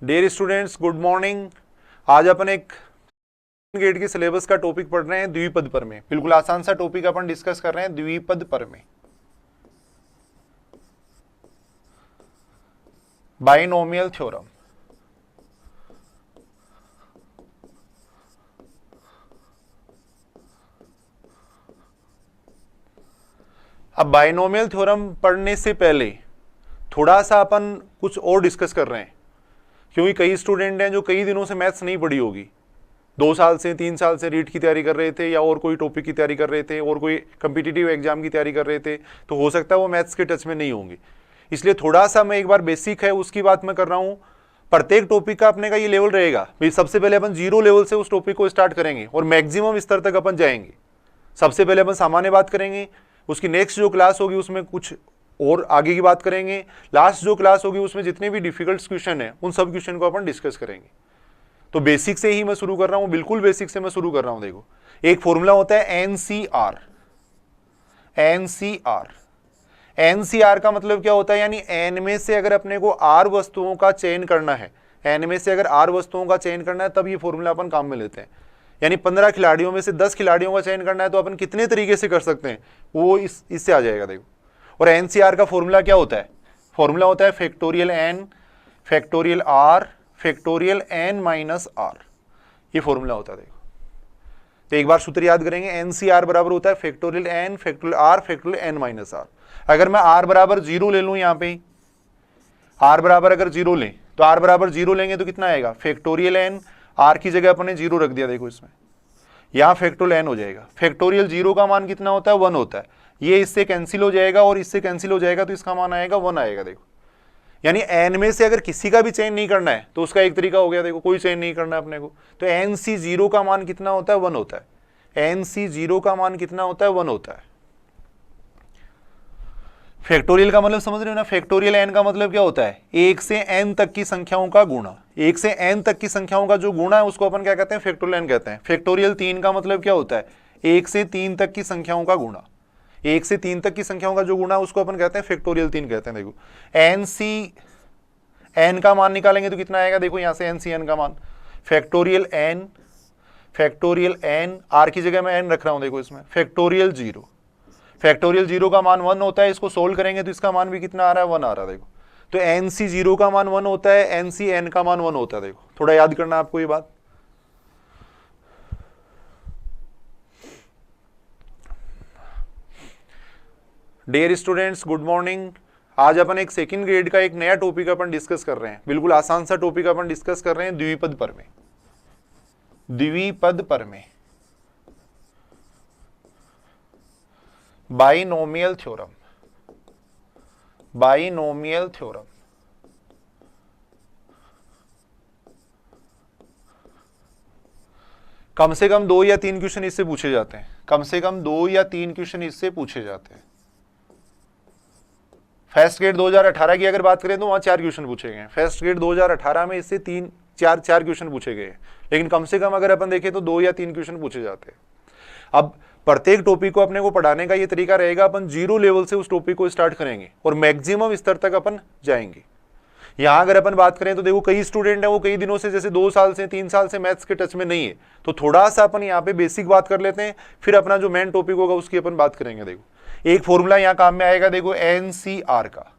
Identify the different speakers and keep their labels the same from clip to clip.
Speaker 1: Dear students, good morning. आज अपन एक ग्रेड के सिलेबस का टॉपिक पढ़ रहे हैं द्विपद प्रमेय। बिल्कुल आसान सा टॉपिक अपन डिस्कस कर रहे हैं, द्विपद प्रमेय, बाइनोमियल थ्योरम। अब बाइनोमियल थ्योरम पढ़ने से पहले थोड़ा सा अपन कुछ और डिस्कस कर रहे हैं, क्योंकि कई स्टूडेंट हैं जो कई दिनों से मैथ्स नहीं पढ़ी होगी, 2 साल से 3 साल से रीट की तैयारी कर रहे थे या और कोई टॉपिक की तैयारी कर रहे थे और कोई कम्पिटिटिव एग्जाम की तैयारी कर रहे थे, तो हो सकता है वो मैथ्स के टच में नहीं होंगे। इसलिए थोड़ा सा मैं एक बार बेसिक है उसकी बात मैं कर रहा हूँ। प्रत्येक टॉपिक का अपने का ये लेवल रहेगा भाई। सबसे पहले अपन 0 लेवल से उस टॉपिक को स्टार्ट करेंगे और मैक्सिमम स्तर तक अपन जाएंगे। सबसे पहले अपन सामान्य बात करेंगे, उसकी नेक्स्ट जो क्लास होगी उसमें कुछ और आगे की बात करेंगे, लास्ट जो क्लास होगी उसमें जितने भी डिफिकल्ट क्वेश्चन है उन सब क्वेश्चन को अपन डिस्कस करेंगे। तो बेसिक से ही मैं शुरू कर रहा हूं, बिल्कुल बेसिक से मैं शुरू कर रहा हूं। देखो, एक फॉर्मूला होता है एनसीआर। एनसीआर एनसीआर का मतलब क्या होता है, यानी एन में से अगर अपने को आर वस्तुओं का चयन करना है, एन में से अगर आर वस्तुओं का चयन करना है, तब ये फॉर्मूला अपन काम में लेते हैं। यानी 15 खिलाड़ियों में से 10 खिलाड़ियों का चयन करना है, तो अपन कितने तरीके से कर सकते हैं वो इससे आ जाएगा। देखो, और एनसीआर का फॉर्मूला क्या होता है? फॉर्मूला होता है factorial n factorial r factorial n minus r. ये फॉर्मूला होता है। देखो, तो एक बार सूत्र याद करेंगे, एनसीआर बराबर होता है factorial n factorial r factorial n minus r. अगर मैं आर बराबर 0 ले लूं, यहां पे आर बराबर अगर 0 लें तो आर बराबर 0 लेंगे तो कितना आएगा? फैक्टोरियल एन, आर की जगह अपने 0 रख दिया। देखो, इसमें यहां फैक्टोरियल एन हो जाएगा। फैक्टोरियल 0 का मान कितना होता है? 1 होता है। ये इससे कैंसिल हो जाएगा और इससे कैंसिल हो जाएगा, तो इसका मान आएगा 1 आएगा। देखो, यानी एन में से अगर किसी का भी चयन नहीं करना है तो उसका एक तरीका हो गया। देखो, कोई चयन नहीं करना है अपने को, तो एन सी 0 का मान कितना होता है? 1 होता है। एन सी 0 का मान कितना होता है? 1 होता है। फैक्टोरियल का मतलब समझ रहे हो ना? फैक्टोरियल एन का मतलब क्या होता है? 1 से n तक की संख्याओं का गुणा। 1 से n तक की संख्याओं का जो गुणा है उसको अपन क्या कहते हैं? फैक्टोरियल एन कहते हैं। फैक्टोरियल 3 का मतलब क्या होता है? 1 से 3 तक की संख्याओं का गुणा। 1 से 3 तक की संख्याओं का जो गुणा है उसको अपन कहते हैं फैक्टोरियल 3 कहते हैं। देखो, एन सी एन का मान निकालेंगे तो कितना आएगा? देखो, यहां से एन सी एन का मान फैक्टोरियल एन, आर की जगह मैं एन रख रहा हूं। देखो, इसमें फैक्टोरियल 0, फैक्टोरियल 0 का मान 1 होता है। इसको सोल्व करेंगे तो इसका मान भी कितना आ रहा है? 1 आ रहा है। देखो, तो एन सी 0 का मान 1 होता है, एन सी एन का मान 1 होता है। देखो, थोड़ा याद करना आपको ये बात। Dear students, good morning. आज अपन एक सेकंड ग्रेड का एक नया टॉपिक अपन डिस्कस कर रहे हैं। बिल्कुल आसान सा टॉपिक अपन डिस्कस कर रहे हैं, द्विपद प्रमेय। द्विपद प्रमेय, बाइनोमियल थ्योरम। बाइनोमियल थ्योरम कम से कम 2 या 3 क्वेश्चन इससे पूछे जाते हैं। कम से कम 2 या 3 क्वेश्चन इससे पूछे जाते हैं। फर्स्ट ग्रेड 2018 की अगर बात करें तो वहां 4 क्वेश्चन पूछे गए हैं। फर्स्ट ग्रेड 2018 में इससे 4 क्वेश्चन पूछे गए हैं, लेकिन कम से कम अगर अपन देखें तो 2 या 3 क्वेश्चन पूछे जाते हैं। अब प्रत्येक टॉपिक को अपने को पढ़ाने का ये तरीका रहेगा, अपन 0 लेवल से उस टॉपिक को स्टार्ट करेंगे और मैक्सिमम स्तर तक अपन जाएंगे। यहां अगर अपन बात करें तो देखो, कई स्टूडेंट है वो कई दिनों से, जैसे 2 साल से 3 साल से मैथ्स के टच में नहीं है, तो थोड़ा सा अपन यहाँ पे बेसिक बात कर लेते हैं, फिर अपना जो मेन टॉपिक होगा उसकी अपन बात करेंगे। देखो, एक फॉर्मूला यहाँ काम में आएगा। देखो, एनसीआर का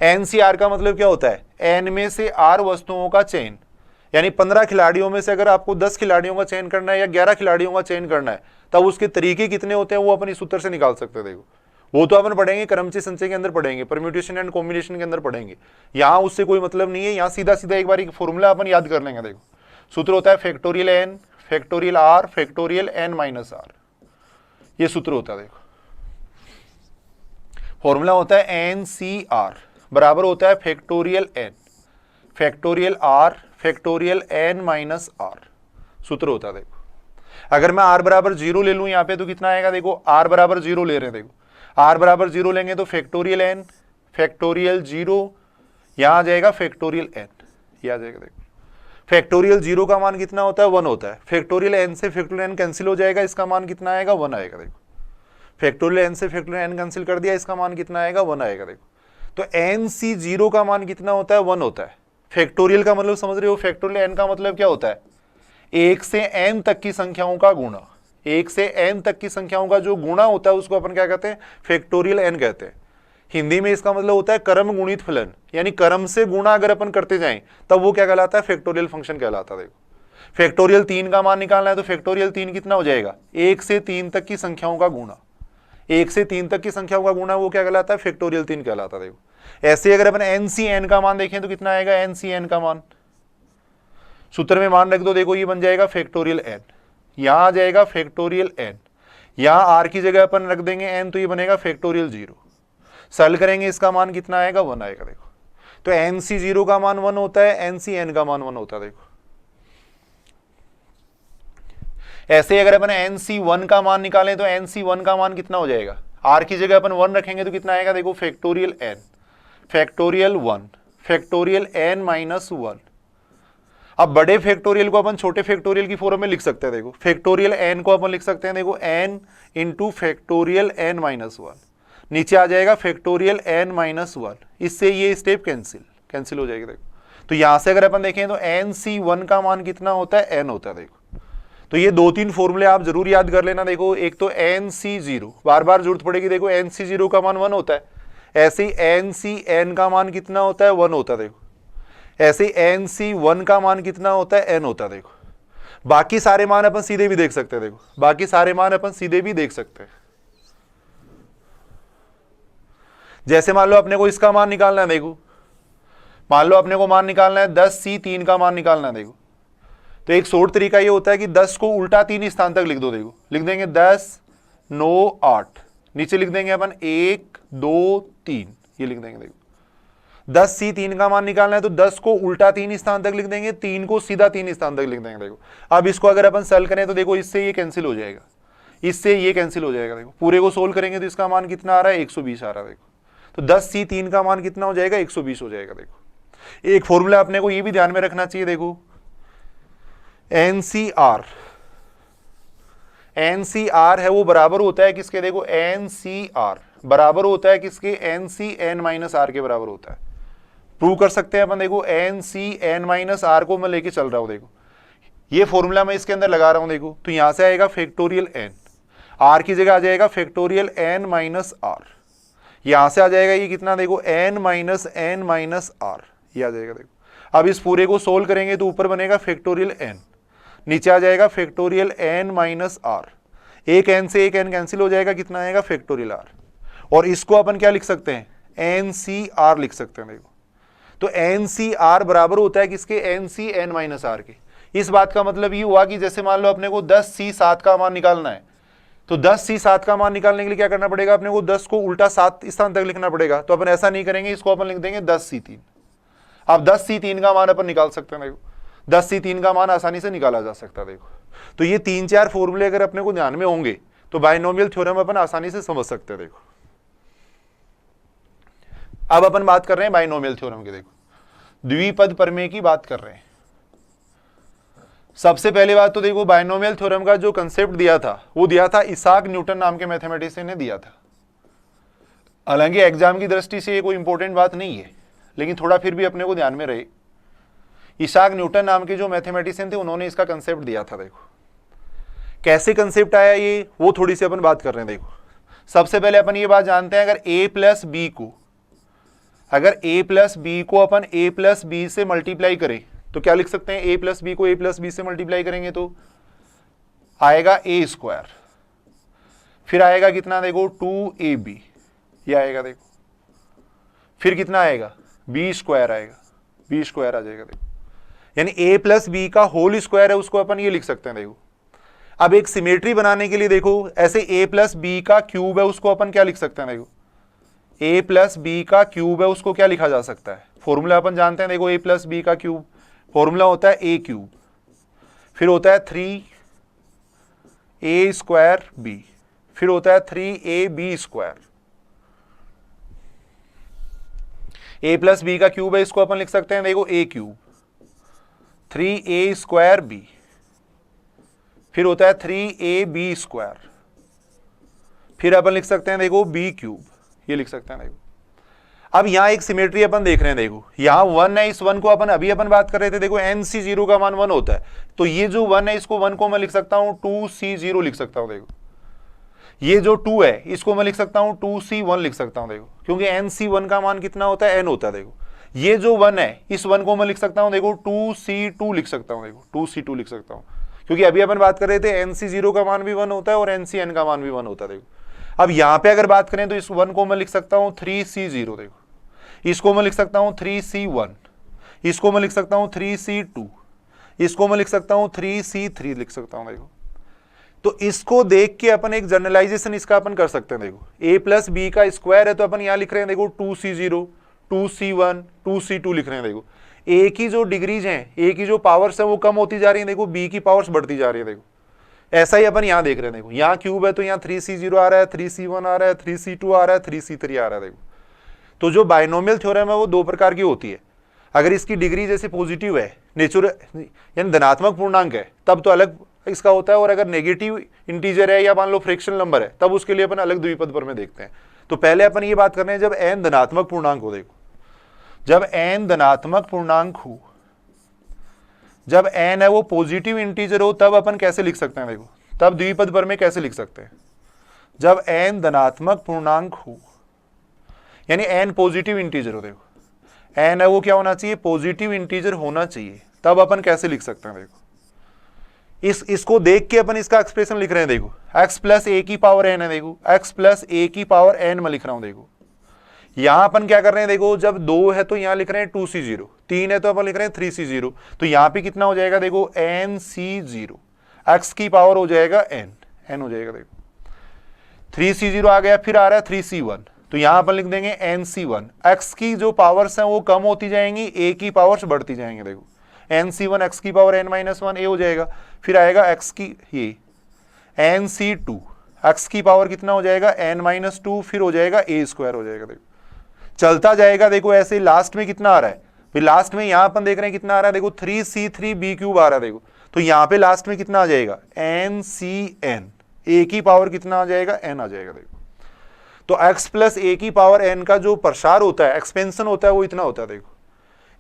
Speaker 1: एनसीआर का मतलब क्या होता है? एन में से आर वस्तुओं का चयन। यानी 15 खिलाड़ियों में से अगर आपको 10 खिलाड़ियों का चयन करना है या 11 खिलाड़ियों का चयन करना है, तब उसके तरीके कितने होते हैं वो अपन इस सूत्र से निकाल सकते हैं। देखो, वो तो अपन पढ़ेंगे क्रमचय संचय के अंदर पढ़ेंगे, परम्यूटेशन एंड कॉम्बिनेशन के अंदर पढ़ेंगे। यहां उससे कोई मतलब नहीं है, यहां सीधा सीधा एक बार एक फॉर्मूला अपन याद कर लेंगे। देखो, सूत्र होता है factorial n factorial r factorial n minus r. ये सूत्र होता है। देखो, फॉर्मूला होता है एन सी आर बराबर होता है factorial n factorial r factorial n minus r. सूत्र होता है। देखो, अगर मैं आर बराबर 0 ले लूं यहां पे तो कितना आएगा? देखो, आर बराबर 0 ले रहे हैं। देखो, आर बराबर 0 लेंगे तो फैक्टोरियल एन फैक्टोरियल 0, यहां आ जाएगा फैक्टोरियल एन, ये आ जाएगा। देखो, फैक्टोरियल 0 का मान कितना होता है? 1 होता है। फैक्टोरियल एन से फैक्टोरियल एन कैंसिल हो जाएगा, इसका मान कितना आएगा? 1 आएगा। देखो, फैक्टोरियल एन से फैक्टोरियल एन कैंसिल कर दिया, इसका मान कितना आएगा? 1 आएगा। देखो, तो NC0 का मान कितना होता है, 1 होता है। फैक्टोरियल का मतलब समझ रहे हो, फैक्टोरियल n का मतलब क्या होता है, 1 से n तक की संख्याओं का गुणा। 1 से n तक की संख्याओं का जो गुणा होता है उसको अपन क्या कहते हैं, फैक्टोरियल n कहते हैं। हिंदी में इसका मतलब होता है क्रम गुणित फलन, यानी क्रम से गुणा अगर अपन करते जाएं तब वो क्या कहलाता है, फैक्टोरियल फंक्शन कहलाता है। देखो फैक्टोरियल 3 का मान निकालना है तो फैक्टोरियल 3 कितना हो जाएगा, 1 से 3 तक की संख्याओं का गुणा। 1 से 3 तक की संख्याओं का गुणा वो क्या कहलाता है, फैक्टोरियल 3 कहलाता है। देखो ऐसे अगर अपन NCN का मान देखें तो कितना आएगा, NCN का मान सूत्र में मान रख दो, देखो ये बन जाएगा फैक्टोरियल n, यहां आ जाएगा फैक्टोरियल n, यहां r की जगह अपन रख देंगे n तो ये बनेगा फैक्टोरियल 0। सरल करेंगे इसका मान कितना आएगा, 1 आएगा। देखो तो NC0 का मान 1 होता है, NCN का मान 1 होता है। देखो ऐसे अगर अपन NC1 का मान निकालें तो NC1 का मान कितना हो जाएगा, r की जगह अपन 1 रखेंगे तो कितना आएगा, देखो factorial n, factorial 1, factorial n minus 1। अब बड़े फैक्टोरियल को अपन छोटे फैक्टोरियल की फॉर्म में लिख सकते हैं। देखो फैक्टोरियल n को अपन लिख सकते हैं, देखो n into factorial n minus 1, नीचे आ जाएगा फैक्टोरियल n माइनस 1। इससे ये स्टेप कैंसिल हो जाएगी। देखो तो यहां से अगर अपन देखें तो NC1 का मान कितना होता है, n होता है। देखो तो ये 2-3 फॉर्मूले आप जरूर याद कर लेना। देखो एक तो NC0, बार बार जरूरत पड़ेगी। देखो NC0 का मान 1 होता है, ऐसे ही NCN का मान कितना होता है, 1 होता है। देखो ऐसे ही NC1 का मान कितना होता है, n होता है। देखो बाकी सारे मान अपन सीधे भी देख सकते हैं। देखो बाकी सारे मान अपन सीधे भी देख सकते हैं। जैसे मान लो अपने को इसका मान निकालना है, देखो मान लो अपने को मान निकालना है 10C3 का मान निकालना है। देखो तो एक शॉर्ट तरीका ये होता है कि 10 को उल्टा 3 स्थान तक लिख दो। देखो लिख देंगे 10 9 8, नीचे लिख देंगे अपन 1 2 3, ये लिख देंगे। देखो 10C3 का मान निकालना है तो 10 को उल्टा 3 स्थान तक लिख देंगे, 3 को सीधा 3 स्थान तक लिख देंगे। देखो अब इसको अगर अपन सॉल्व करें तो देखो इससे ये कैंसिल हो जाएगा, इससे ये कैंसिल हो जाएगा। देखो पूरे को सोल्व करेंगे तो इसका मान कितना आ रहा है, 120 आ रहा है। देखो तो 10C3 का मान कितना हो जाएगा, 120 हो जाएगा। देखो एक फॉर्मूला अपने को ये भी ध्यान में रखना चाहिए। देखो NCR है वो बराबर होता है किसके, देखो NCR बराबर होता है किसके, NCN माइनस R के बराबर होता है। प्रूव कर सकते हैं अपन। देखो NCN माइनस R को मैं लेके चल रहा हूं। देखो ये फॉर्मूला मैं इसके अंदर लगा रहा हूं। देखो तो यहां से आएगा फैक्टोरियल n, R की जगह आ जाएगा फैक्टोरियल n माइनस R, यहां से आ जाएगा ये कितना, देखो n माइनस R, ये आ जाएगा। देखो अब इस पूरे को सोल्व करेंगे तो ऊपर बनेगा फैक्टोरियल n, नीचे आ जाएगा फैक्टोरियल n माइनस R, एक n से एक n कैंसिल हो जाएगा, कितना आएगा फैक्टोरियल R। और इसको अपन क्या लिख सकते हैं, NCR लिख सकते हैं। देखो तो NCR बराबर होता है किसके, NCN माइनस R के। इस बात का मतलब ये हुआ कि जैसे मान लो अपने को 10C7 का मान निकालना है तो 10C7 का मान निकालने के लिए क्या करना पड़ेगा, अपने को 10 को उल्टा 7 स्थान तक लिखना पड़ेगा। तो अपन ऐसा नहीं करेंगे, इसको अपन लिख देंगे 10C3। अब 10C3 का मान अपन निकाल सकते हैं। देखो 10C3 का मान आसानी से निकाला जा सकता है। देखो तो ये 3-4 फॉर्मूले अगर अपने को ध्यान में होंगे तो बाइनोमियल थ्योरम अपन आसानी से समझ सकते हैं। देखो अब अपन बात कर रहे हैं बाइनोमियल थ्योरम की। देखो द्विपद प्रमेय की बात कर रहे हैं। सबसे पहले बात तो देखो बाइनोमियल थ्योरम का जो कंसेप्ट दिया था वो दिया था इसाक न्यूटन नाम के मैथमेटिशियन ने दिया था। हालांकि एग्जाम की दृष्टि से ये कोई इंपॉर्टेंट बात नहीं है, लेकिन थोड़ा फिर भी अपने को ध्यान में रहे। इसाक न्यूटन नाम के जो मैथमेटिशियन थे उन्होंने इसका कंसेप्ट दिया था। देखो कैसे कंसेप्ट आया ये, वो थोड़ी सी अपन बात कर रहे हैं। देखो सबसे पहले अपन ये बात जानते हैं, अगर a प्लस बी को अपन a प्लस बी से मल्टीप्लाई करें तो क्या लिख सकते हैं, a प्लस बी को a प्लस बी से मल्टीप्लाई करेंगे तो आएगा a स्क्वायर, फिर आएगा कितना, देखो 2ab, ये आएगा। देखो फिर कितना आएगा, b स्क्वायर आएगा, b स्क्वायर आ जाएगा। देखो यानी a प्लस बी का होल स्क्वायर है, उसको अपन ये लिख सकते हैं। देखो अब एक सिमेट्री बनाने के लिए देखो ऐसे a प्लस बी का क्यूब है, उसको अपन क्या लिख सकते हैं। देखो a प्लस बी का क्यूब है, उसको क्या लिखा जा सकता है, फॉर्मूला अपन जानते हैं। देखो a प्लस बी का क्यूब फॉर्मूला होता है a क्यूब, फिर होता है 3a स्क्वायर b, फिर होता है 3ab square. a plus b का क्यूब है, इसको अपन लिख सकते हैं देखो a cube, 3a square b, फिर होता है 3ab स्क्वायर, फिर अपन लिख सकते हैं देखो b क्यूब, ये लिख सकते हैं। देखो अब यहाँ एक सिमेट्री अपन देख रहे हैं, देखो यहाँ 1 है, इस 1 को अपन बात कर रहे थे, देखो NC0 का मान 1 होता है, तो ये जो 1 है इसको 1 को मैं लिख सकता हूँ 2C0 लिख सकता हूँ। देखो ये जो 2 है इसको मैं लिख सकता हूँ 2C1 लिख सकता हूँ, देखो क्योंकि NC1 का मान कितना होता है, N होता है। देखो ये जो 1 है इस 1 को मैं लिख सकता हूँ, देखो 2C2 लिख सकता हूँ, देखो 2C2 लिख सकता हूँ, क्योंकि अभी अपन बात कर रहे थे NC0 का मान भी 1 होता है और NCN का मान भी 1 होता है। देखो अब यहाँ पे अगर बात करें तो इस 1 को मैं लिख सकता हूँ 3C0, देखो इसको मैं लिख सकता हूँ 3C1, इसको मैं लिख सकता हूँ 3C2, इसको मैं लिख सकता हूँ 3C3 लिख सकता हूँ। देखो तो इसको देख के अपन एक जनरलाइजेशन इसका अपन कर सकते हैं। देखो a प्लस बी का स्क्वायर है तो अपन यहाँ लिख रहे हैं, देखो 2C0, 2C1, 2C2 लिख रहे हैं। देखो a की जो डिग्रीज हैं, a की जो पावर्स हैं वो कम होती जा रही हैं, देखो b की पावर्स बढ़ती जा रही है। देखो ऐसा ही अपन यहाँ देख रहे हैं, देखो यहाँ क्यूब है तो यहाँ 3C0 आ रहा है, 3C1 आ रहा है, 3C2 आ रहा है, 3C3 आ रहा है। देखो तो जो बाइनोमियल थ्योरम है वो दो प्रकार की होती है। अगर इसकी डिग्री जैसे पॉजिटिव है, नेचुरल यानी धनात्मक पूर्णांक है, तब तो अलग इसका होता है, और अगर नेगेटिव इंटीजर है या मान लो फ्रैक्शनल नंबर है तब उसके लिए अपन अलग द्विपद पर में देखते हैं। तो पहले अपन ये बात कर रहे हैं जब n धनात्मक पूर्णांक हो। देखो जब n धनात्मक पूर्णांक हो, जब n है वो पॉजिटिव इंटीजर हो, तब अपन कैसे लिख सकते हैं, देखो तब द्विपद पर में कैसे लिख सकते हैं। जब n धनात्मक पूर्णांक हो यानी n पॉजिटिव इंटीजर हो, देखो n है वो क्या होना चाहिए, पॉजिटिव इंटीजर होना चाहिए, तब अपन कैसे लिख सकते हैं। देखो इसको देख के अपन इसका एक्सप्रेशन लिख रहे हैं। देखो x प्लस a की पावर n है, देखो x प्लस a की पावर n मैं लिख रहा हूं। देखो यहां अपन क्या कर रहे हैं, देखो जब 2 है तो यहां लिख रहे हैं 2C0, 3 है तो अपन लिख रहे हैं 3C0, तो यहां पे कितना हो जाएगा, देखो NC0, x की पावर हो जाएगा n हो जाएगा। देखो 3C0 आ गया, फिर आ रहा है 3C1, तो यहां अपन लिख देंगे NC1, x की जो पावर्स हैं वो कम होती जाएंगी, a की पावर्स बढ़ती जाएंगे। देखो NC1 x की पावर n-1 a हो जाएगा, फिर आएगा x की ये NC2 x की पावर कितना हो जाएगा n-2, फिर हो जाएगा a स्क्वायर हो जाएगा। देखो चलता जाएगा, देखो ऐसे लास्ट में कितना आ रहा है, फिर लास्ट में यहां अपन देख रहे हैं कितना आ रहा है, देखो 3C3b³ आ रहा है। देखो तो यहां पे लास्ट में कितना आ जाएगा NCN, a की पावर कितना आ जाएगा n आ जाएगा। देखो तो x प्लस a की पावर n का जो प्रसार होता है, एक्सपेंशन होता है, वो इतना होता है। देखो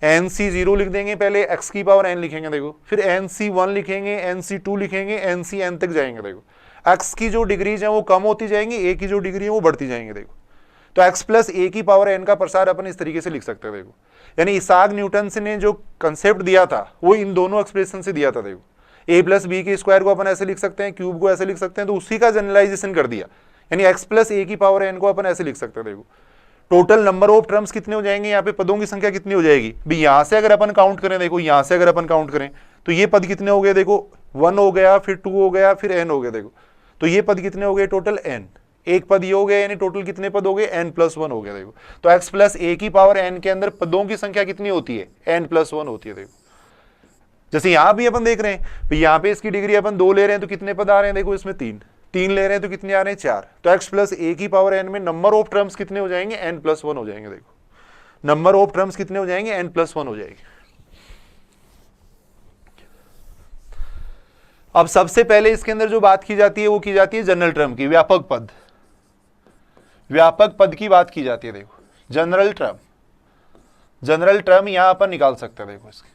Speaker 1: NC0 लिख देंगे, पहले x की पावर n लिखेंगे, देखो फिर NC1 लिखेंगे, NC2 लिखेंगे, NCN तक जाएंगे। देखो x की जो डिग्रीज है वो कम होती जाएंगी, a की जो डिग्री है वो बढ़ती जाएंगे। देखो तो x प्लस a की पावर n का प्रसार अपन इस तरीके से लिख सकते हैं। देखो यानी इसाक न्यूटन से ने जो कंसेप्ट दिया था वो इन दोनों एक्सप्रेशन से दिया था। देखो a प्लस बी के स्क्वायर को अपन ऐसे लिख सकते हैं, क्यूब को ऐसे लिख सकते हैं, तो उसी का जनरलाइजेशन कर दिया, यानी x प्लस a की पावर n को अपन ऐसे लिख सकते हैं। देखो टोटल नंबर ऑफ टर्म्स कितने हो जाएंगे, यहाँ पे पदों की संख्या कितनी हो जाएगी भी, यहां से अगर अपन काउंट करें, देखो यहां से अगर अपन काउंट करें तो ये पद कितने हो गए, देखो 1 हो गया, फिर 2 हो गया, फिर n हो गया। देखो तो ये पद कितने हो गए, टोटल n, एक पद ये हो गया, यानी टोटल कितने पद हो गए n+1 हो गया। देखो तो x प्लस a की पावर n के अंदर पदों की संख्या कितनी होती है, n+1 होती है। देखो जैसे यहां भी अपन देख रहे हैं, यहाँ पे इसकी डिग्री अपन 2 ले रहे हैं तो कितने पद आ रहे हैं, देखो इसमें 3 ले रहे हैं तो कितने आ रहे हैं, 4। तो x प्लस a की पावर n में नंबर ऑफ टर्म्स कितने हो जाएंगे, n+1 हो जाएंगे। देखो नंबर ऑफ टर्म्स कितने हो जाएंगे, n+1 हो जाएंगे। अब सबसे पहले इसके अंदर जो बात की जाती है वो की जाती है जनरल टर्म की, व्यापक पद, व्यापक पद की बात की जाती है। देखो जनरल टर्म, जनरल टर्म यहां अपन निकाल सकते हैं। देखो इसके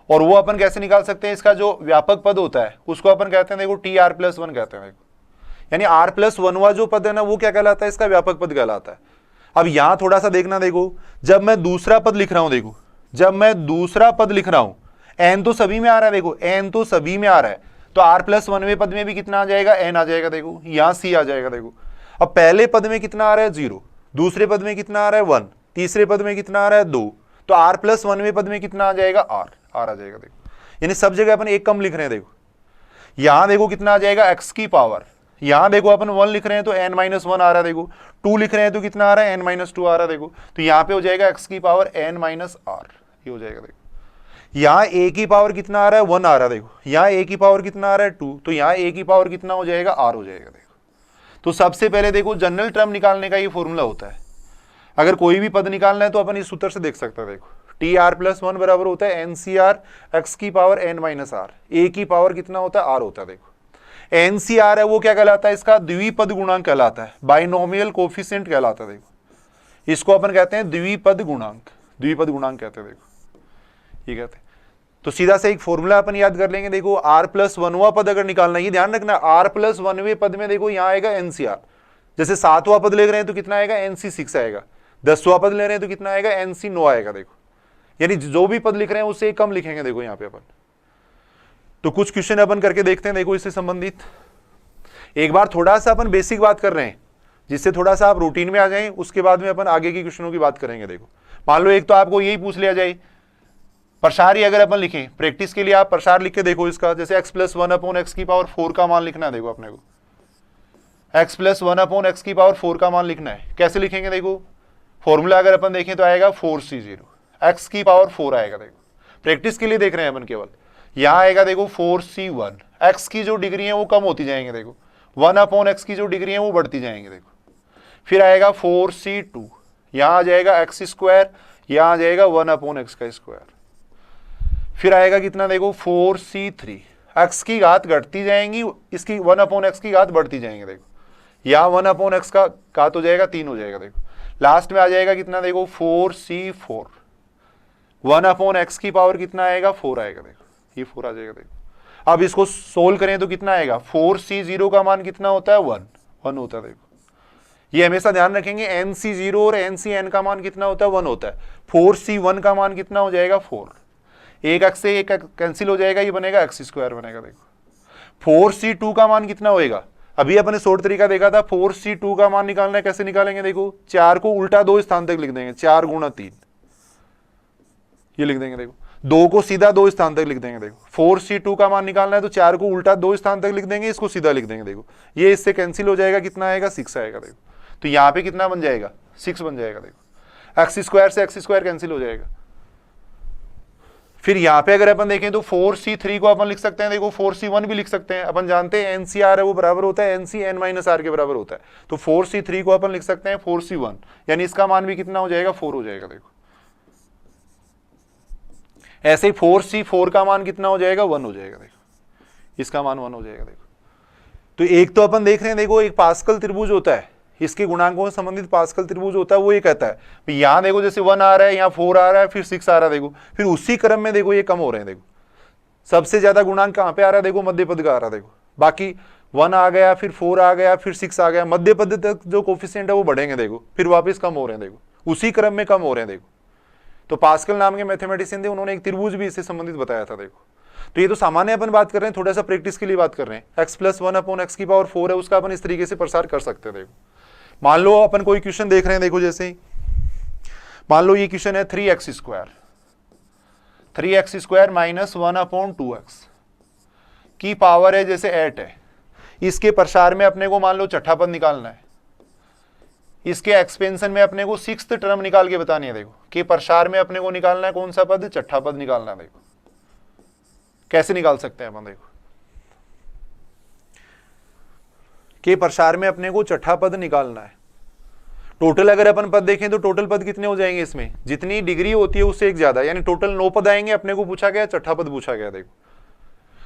Speaker 1: और वो अपन कैसे निकाल सकते हैं, इसका जो व्यापक पद होता है उसको अपन कहते हैं, देखो TR+1 कहते हैं। देखो यानी R+1वां जो पद है ना वो क्या कहलाता है, इसका व्यापक पद कहलाता है। अब यहां थोड़ा सा देखना, देखो जब मैं दूसरा पद लिख रहा हूं, देखो जब मैं दूसरा पद लिख रहा हूं, n तो सभी में आ रहा है, देखो n तो सभी में आ रहा है, तो R+1वें पद में भी कितना आ जाएगा, n आ जाएगा। देखो यहां c आ जाएगा। देखो अब पहले पद में कितना आ रहा है 0, दूसरे पद में कितना आ रहा है 1, तीसरे पद में कितना आ रहा है 2, तो R+1वें पद में कितना आ जाएगा, r आ जाएगा। देखो यानी सब जगह अपन एक कम लिख रहे हैं। देखो यहां देखो कितना आ जाएगा, x की पावर, यहां देखो अपन 1 लिख रहे हैं तो n-1 आ रहा है। देखो 2 लिख रहे हैं तो कितना आ रहा है, n-2 आ रहा है। देखो तो यहां पे हो जाएगा x की पावर n-r, ये हो जाएगा। देखो यहां a की पावर कितना आ रहा है, 1 आ रहा है। देखो यहां a की पावर कितना आ रहा है, 2, तो यहां a की पावर कितना हो जाएगा, r हो जाएगा। देखो तो सबसे पहले देखो जनरल टर्म निकालने का ये फॉर्मूला होता है। अगर कोई भी पद निकालना है तो अपन इस सूत्र से देख सकते हैं। देखो TR+1 बराबर होता है NCR x की पावर n-r, a की पावर कितना होता है, r होता है। देखो एनसीआर है वो क्या कहलाता है, इसका द्विपद गुणांक कहलाता है, बाइनोमियल कोफिशिएंट कहलाता है। देखो इसको अपन कहते हैं द्विपद गुणांक, द्विपद गुणांक कहते हैं। देखो ये कहते हैं, तो सीधा से एक फॉर्मूला अपन याद कर लेंगे। देखो r+1वां पद अगर निकालना, ये ध्यान रखना r+1वें पद में देखो यहाँ आएगा एनसीआर। जैसे 7वां पद ले रहे हैं तो कितना आएगा, NC6 आएगा। 10वां पद ले रहे हैं तो कितना आएगा, NC9 आएगा। देखो यानी जो भी पद लिख रहे हैं उससे कम लिखेंगे। देखो यहाँ पे अपन तो कुछ क्वेश्चन अपन करके देखते हैं। देखो इससे संबंधित एक बार थोड़ा सा अपन बेसिक बात कर रहे हैं, जिससे थोड़ा सा आप रूटीन में आ जाएं, उसके बाद में अपन आगे की क्वेश्चनों की बात करेंगे। देखो मान लो एक तो आपको यही पूछ लिया जाए, प्रसार ही अगर अपन लिखें, प्रैक्टिस के लिए आप प्रसार लिख के देखो इसका, जैसे x+1/x⁴ का मान लिखना है। देखो अपने को x+1/x⁴ का मान लिखना है, कैसे लिखेंगे? देखो फॉर्मूला अगर अपन देखें तो आएगा 4c0 x⁴ आएगा। देखो प्रैक्टिस के लिए देख रहे हैं अपन केवल, यहां आएगा देखो 4c1, x की जो डिग्री है वो कम होती जाएंगे। देखो 1/x की जो डिग्री है वो बढ़ती जाएंगे। देखो फिर आएगा 4c2, यहां आ जाएगा x², यहां आ जाएगा 1/x²। फिर आएगा कितना? देखो 4c3, x की घात घटती जाएंगी, इसकी 1/x की घात बढ़ती जाएंगे। देखो यहाँ 1/x का घात हो जाएगा 3 हो जाएगा। देखो लास्ट में आ जाएगा कितना? देखो 4c4, 1/x की पावर कितना आएगा? 4 आएगा। देखो ये 4 आ जाएगा। देखो अब इसको सोल्व करें तो कितना आएगा? 4c0 का मान कितना होता है? 1 होता है। देखो ये हमेशा ध्यान रखेंगे, NC0 और NCN का मान कितना होता है? 1 होता है। 4c1 का मान कितना हो जाएगा? 4। एक x से एक कैंसिल हो जाएगा, ये बनेगा x² बनेगा। देखो 4c2 का मान कितना होएगा? अभी अपने शॉर्ट तरीका देखा था, 4c2 का मान निकालना है, कैसे निकालेंगे? देखो 4 को उल्टा 2 स्थान तक लिख देंगे, 4 × 3 ये लिख देंगे। देखो 2 को सीधा 2 स्थान तक लिख देंगे। देखो 4c2 का मान निकालना है तो 4 को उल्टा 2 स्थान तक लिख देंगे, इसको सीधा लिख देंगे। देखो ये इससे कैंसिल हो जाएगा, कितना आएगा? 6 आएगा। देखो तो यहाँ पे कितना बन जाएगा? 6 बन जाएगा। देखो x² से x² कैंसिल हो जाएगा। फिर यहाँ पे अगर अपन देखें तो 4c3 को अपन लिख सकते हैं। देखो 4c1 भी लिख सकते हैं। अपन जानते हैं NCR है वो बराबर होता है NCN-R के बराबर होता है, तो 4c3 को अपन लिख सकते हैं 4c1, यानी इसका मान भी कितना हो जाएगा? 4 हो जाएगा। देखो ऐसे ही 4c4 का मान कितना हो जाएगा? 1 हो जाएगा। देखो इसका मान 1 हो जाएगा। देखो तो एक तो अपन देख रहे हैं, देखो एक पास्कल त्रिभुज होता है, इसके गुणांकों से संबंधित पास्कल त्रिभुज होता है, वो ये कहता है यहाँ देखो जैसे 1 आ रहा है, यहाँ 4 आ रहा है, फिर 6 आ रहा है। देखो फिर उसी क्रम में देखो ये कम हो रहे हैं। देखो सबसे ज्यादा गुणांक कहाँ पे आ रहा है? देखो मध्य पद का आ रहा है। देखो बाकी 1 आ गया, फिर 4 आ गया, फिर 6 आ गया, मध्य पद तक जो कोफिशिएंट है वो बढ़ेंगे। देखो फिर वापस कम हो रहे हैं। देखो उसी क्रम में कम हो रहे हैं। देखो तो पास्कल नाम के मैथमेटिशियन थे, उन्होंने एक त्रिभुज भी इससे संबंधित बताया था। देखो तो ये तो सामान्य अपन बात कर रहे हैं, थोड़ा सा प्रैक्टिस के लिए बात कर रहे हैं। x+1/x⁴ है, उसका अपन इस तरीके से प्रसार कर सकते हैं। देखो मान लो अपन कोई क्वेश्चन देख रहे हैं, देखो जैसे मान लो ये क्वेश्चन है 3x² -1/2x की पावर है जैसे 8 है, इसके प्रसार में अपने को मान लो छठा पद निकालना है, इसके एक्सपेंशन में अपने को 6th टर्म निकाल के बतानी है। देखो कि प्रसार में अपने को निकालना है कौन सा पद? छठा पद निकालना है। देखो कैसे निकाल सकते हैं अपन? देखो के प्रसार में अपने को छठा पद निकालना है। टोटल अगर अपन पद देखें तो टोटल पद कितने हो जाएंगे? इसमें जितनी डिग्री होती है उससे एक ज्यादा, यानी टोटल 9 पद आएंगे। अपने को पूछा गया छठा पद पूछा गया। देखो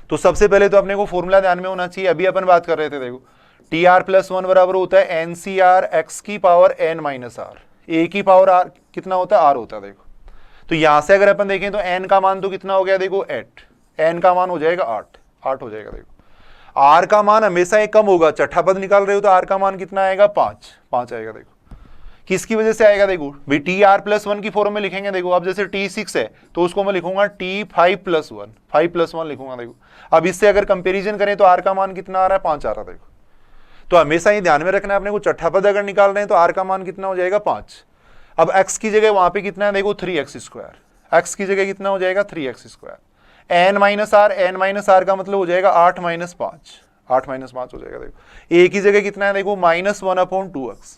Speaker 1: तो सबसे पहले तो अपने को फॉर्मूला ध्यान में होना चाहिए, अभी अपन बात कर रहे थे। देखो TR+1 बराबर होता है NCR x⁻n-R, a की पावर r कितना होता है? R होता है। देखो तो यहां से अगर अपन देखें तो n का मान तो कितना हो गया? देखो 8, n का मान हो जाएगा 8 हो जाएगा। देखो r का मान हमेशा एक कम होगा, छठा पद निकाल रहे हो तो r का मान कितना आएगा? 5 आएगा। देखो किसकी वजह से आएगा? देखो भाई TR+1 की फॉर्म में लिखेंगे। देखो अब जैसे T6 है तो उसको मैं लिखूंगा T5+1, 5+1 लिखूंगा। देखो अब इससे अगर कंपेरिजन करें तो r का मान कितना आ रहा है? 5 आ रहा है। देखो तो हमेशा ये ध्यान में रखना है अपने को, छठा पद अगर निकाल रहे हैं तो r का मान कितना हो जाएगा? 5। अब x की जगह वहां पे कितना है? देखो 3x², x की जगह कितना हो जाएगा? 3x²। n-r का मतलब हो जाएगा 8 - 5, 8 - 5 हो जाएगा। देखो a की जगह कितना है? देखो -1/2x,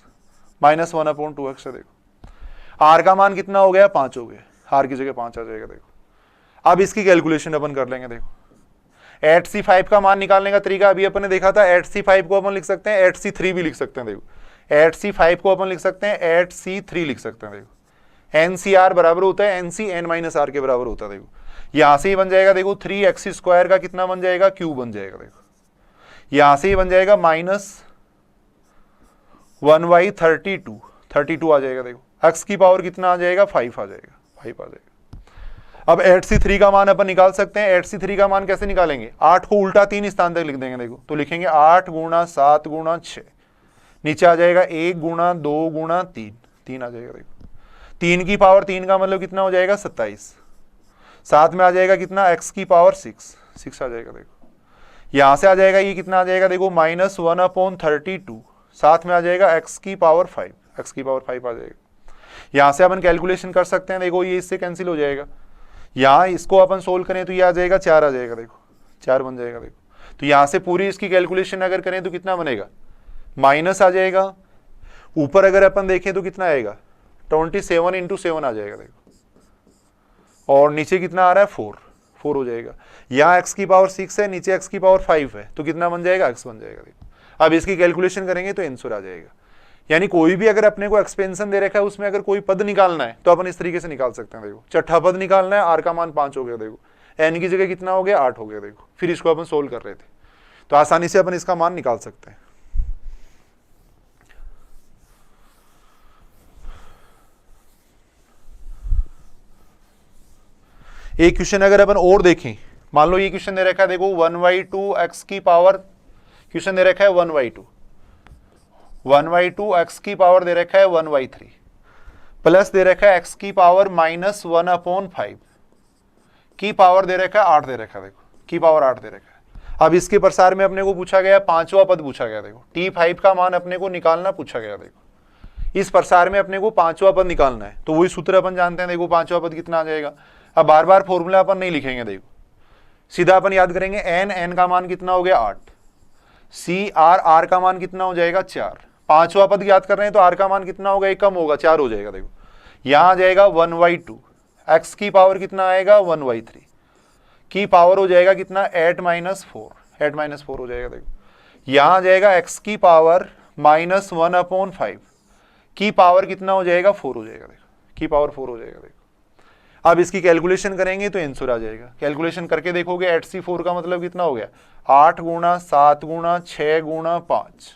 Speaker 1: -1/2x है। देखो r का मान कितना हो गया? 5 हो गया, r की जगह 5 आ जाएगा। देखो अब इसकी कैलकुलेशन अपन कर लेंगे। देखो 8c5 का मान निकालने का तरीका अभी अपन ने देखा था। 8c5 को अपन लिख सकते हैं 8c3 भी लिख सकते हैं। देखो 8c5 को अपन लिख सकते हैं 8c3 लिख सकते हैं। देखो NCR बराबर होता है NCN-R के बराबर होता है। देखो यहां से ही बन जाएगा। देखो 3x² का कितना बन जाएगा? क्यूब बन जाएगा। देखो यहां से ही बन जाएगा -1/32, 32 आ जाएगा। देखो x की पावर कितना आ जाएगा, 5 आ जाएगा, 5 आ जाएगा। अब 8c3 का मान अपन निकाल सकते हैं। 8c3 का मान कैसे निकालेंगे, 8 को उल्टा 3 स्थान तक लिख देंगे। देखो तो लिखेंगे 8 गुणा 7 गुणा 6, नीचे आ जाएगा 1 गुणा 2 गुणा 3, 3 आ जाएगा। देखो 3 की पावर 3 का मतलब कितना हो जाएगा, 27। साथ में आ जाएगा कितना, x की पावर 6, 6 आ जाएगा। देखो यहां से आ जाएगा ये कितना आ जाएगा, देखो -1/32, साथ में आ जाएगा x की पावर 5, x की पावर 5 आ जाएगा। यहां से अपन कैलकुलेशन कर सकते हैं। देखो ये इससे कैंसिल हो जाएगा। यहाँ इसको अपन सोल्व करें तो ये आ जाएगा 4 आ जाएगा। देखो 4 बन जाएगा। देखो तो यहाँ से पूरी इसकी कैलकुलेशन अगर करें तो कितना बनेगा, माइनस आ जाएगा। ऊपर अगर अपन देखें तो कितना आएगा, 27 × 7 आ जाएगा। देखो और नीचे कितना आ रहा है, 4 हो जाएगा। यहाँ x की पावर 6 है, नीचे x की पावर 5 है, तो कितना बन जाएगा, x बन जाएगा। देखो अब इसकी कैलकुलेशन करेंगे तो आंसर आ जाएगा। यानी कोई भी अगर अपने को एक्सपेंशन दे रखा है उसमें अगर कोई पद निकालना है तो अपन इस तरीके से निकाल सकते हैं। देखो छठा पद निकालना है, r का मान 5 हो गया। देखो n की जगह कितना हो गया, 8 हो गया। देखो फिर इसको अपन सोल्व कर रहे थे तो आसानी से अपन इसका मान निकाल सकते हैं। एक क्वेश्चन अगर अपन और देखें, मान लो ये क्वेश्चन दे रखा है, देखो 1/2 x की पावर, क्वेश्चन दे रखा है 1/2 x की पावर दे रखा है 1/3 प्लस दे रखा है x की पावर -1/5 की पावर दे रखा है 8 दे रखा है। देखो की पावर 8 दे रखा है। अब इसके प्रसार में अपने को पूछा गया, पांचवा पद पूछा गया। देखो t5 का मान अपने को निकालना पूछा गया। देखो इस प्रसार में अपने को पांचवा पद निकालना है तो वही सूत्र अपन जानते हैं। देखो पांचवा पद कितना आ जाएगा। अब बार बार फॉर्मूला अपन नहीं लिखेंगे। देखो सीधा अपन याद करेंगे, n का मान कितना हो गया, 8, r का मान कितना हो जाएगा, 4। पांचवा पद याद कर रहे हैं तो r का मान कितना होगा, एक कम होगा, 4 हो जाएगा। देखो यहां आ जाएगा 1/2, x की पावर कितना आएगा, 1/3 की पावर हो जाएगा कितना, 8 - 4 हो जाएगा। देखो यहां आ जाएगा x की पावर -1/5 की पावर कितना हो जाएगा, 4 हो जाएगा। देखो की पावर 4 हो जाएगा। देखो अब इसकी कैलकुलेशन करेंगे तो आंसर आ जाएगा। कैलकुलेशन करके देखोगे 8c4 का मतलब कितना हो गया, 8 गुणा 7 गुणा 6 गुणा 5,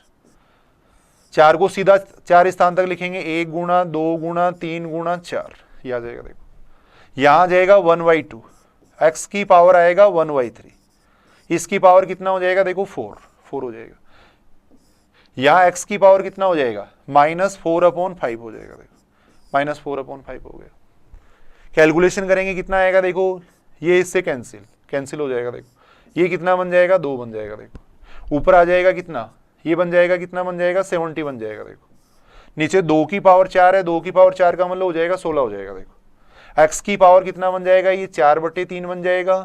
Speaker 1: 4 को सीधा 4 स्थान तक लिखेंगे, 1 गुणा 2 गुणा 3 गुणा 4, ये आ जाएगा। देखो यहाँ आ जाएगा 1/2, x की पावर आएगा 1/3, इसकी पावर कितना हो जाएगा, देखो 4 हो जाएगा। यहाँ x की पावर कितना हो जाएगा, -4/5 हो जाएगा। देखो -4/5 हो गया। कैलकुलेशन करेंगे कितना आएगा, देखो ये इससे कैंसिल हो जाएगा। देखो ये कितना बन जाएगा, 2 बन जाएगा। देखो ऊपर आ जाएगा कितना, ये बन जाएगा, कितना बन जाएगा, 70 बन जाएगा। देखो नीचे 2 की पावर 4 है, 2 की पावर 4 का मतलब हो जाएगा 16 हो जाएगा। देखो x की पावर कितना बन जाएगा, ये 4/3 बन जाएगा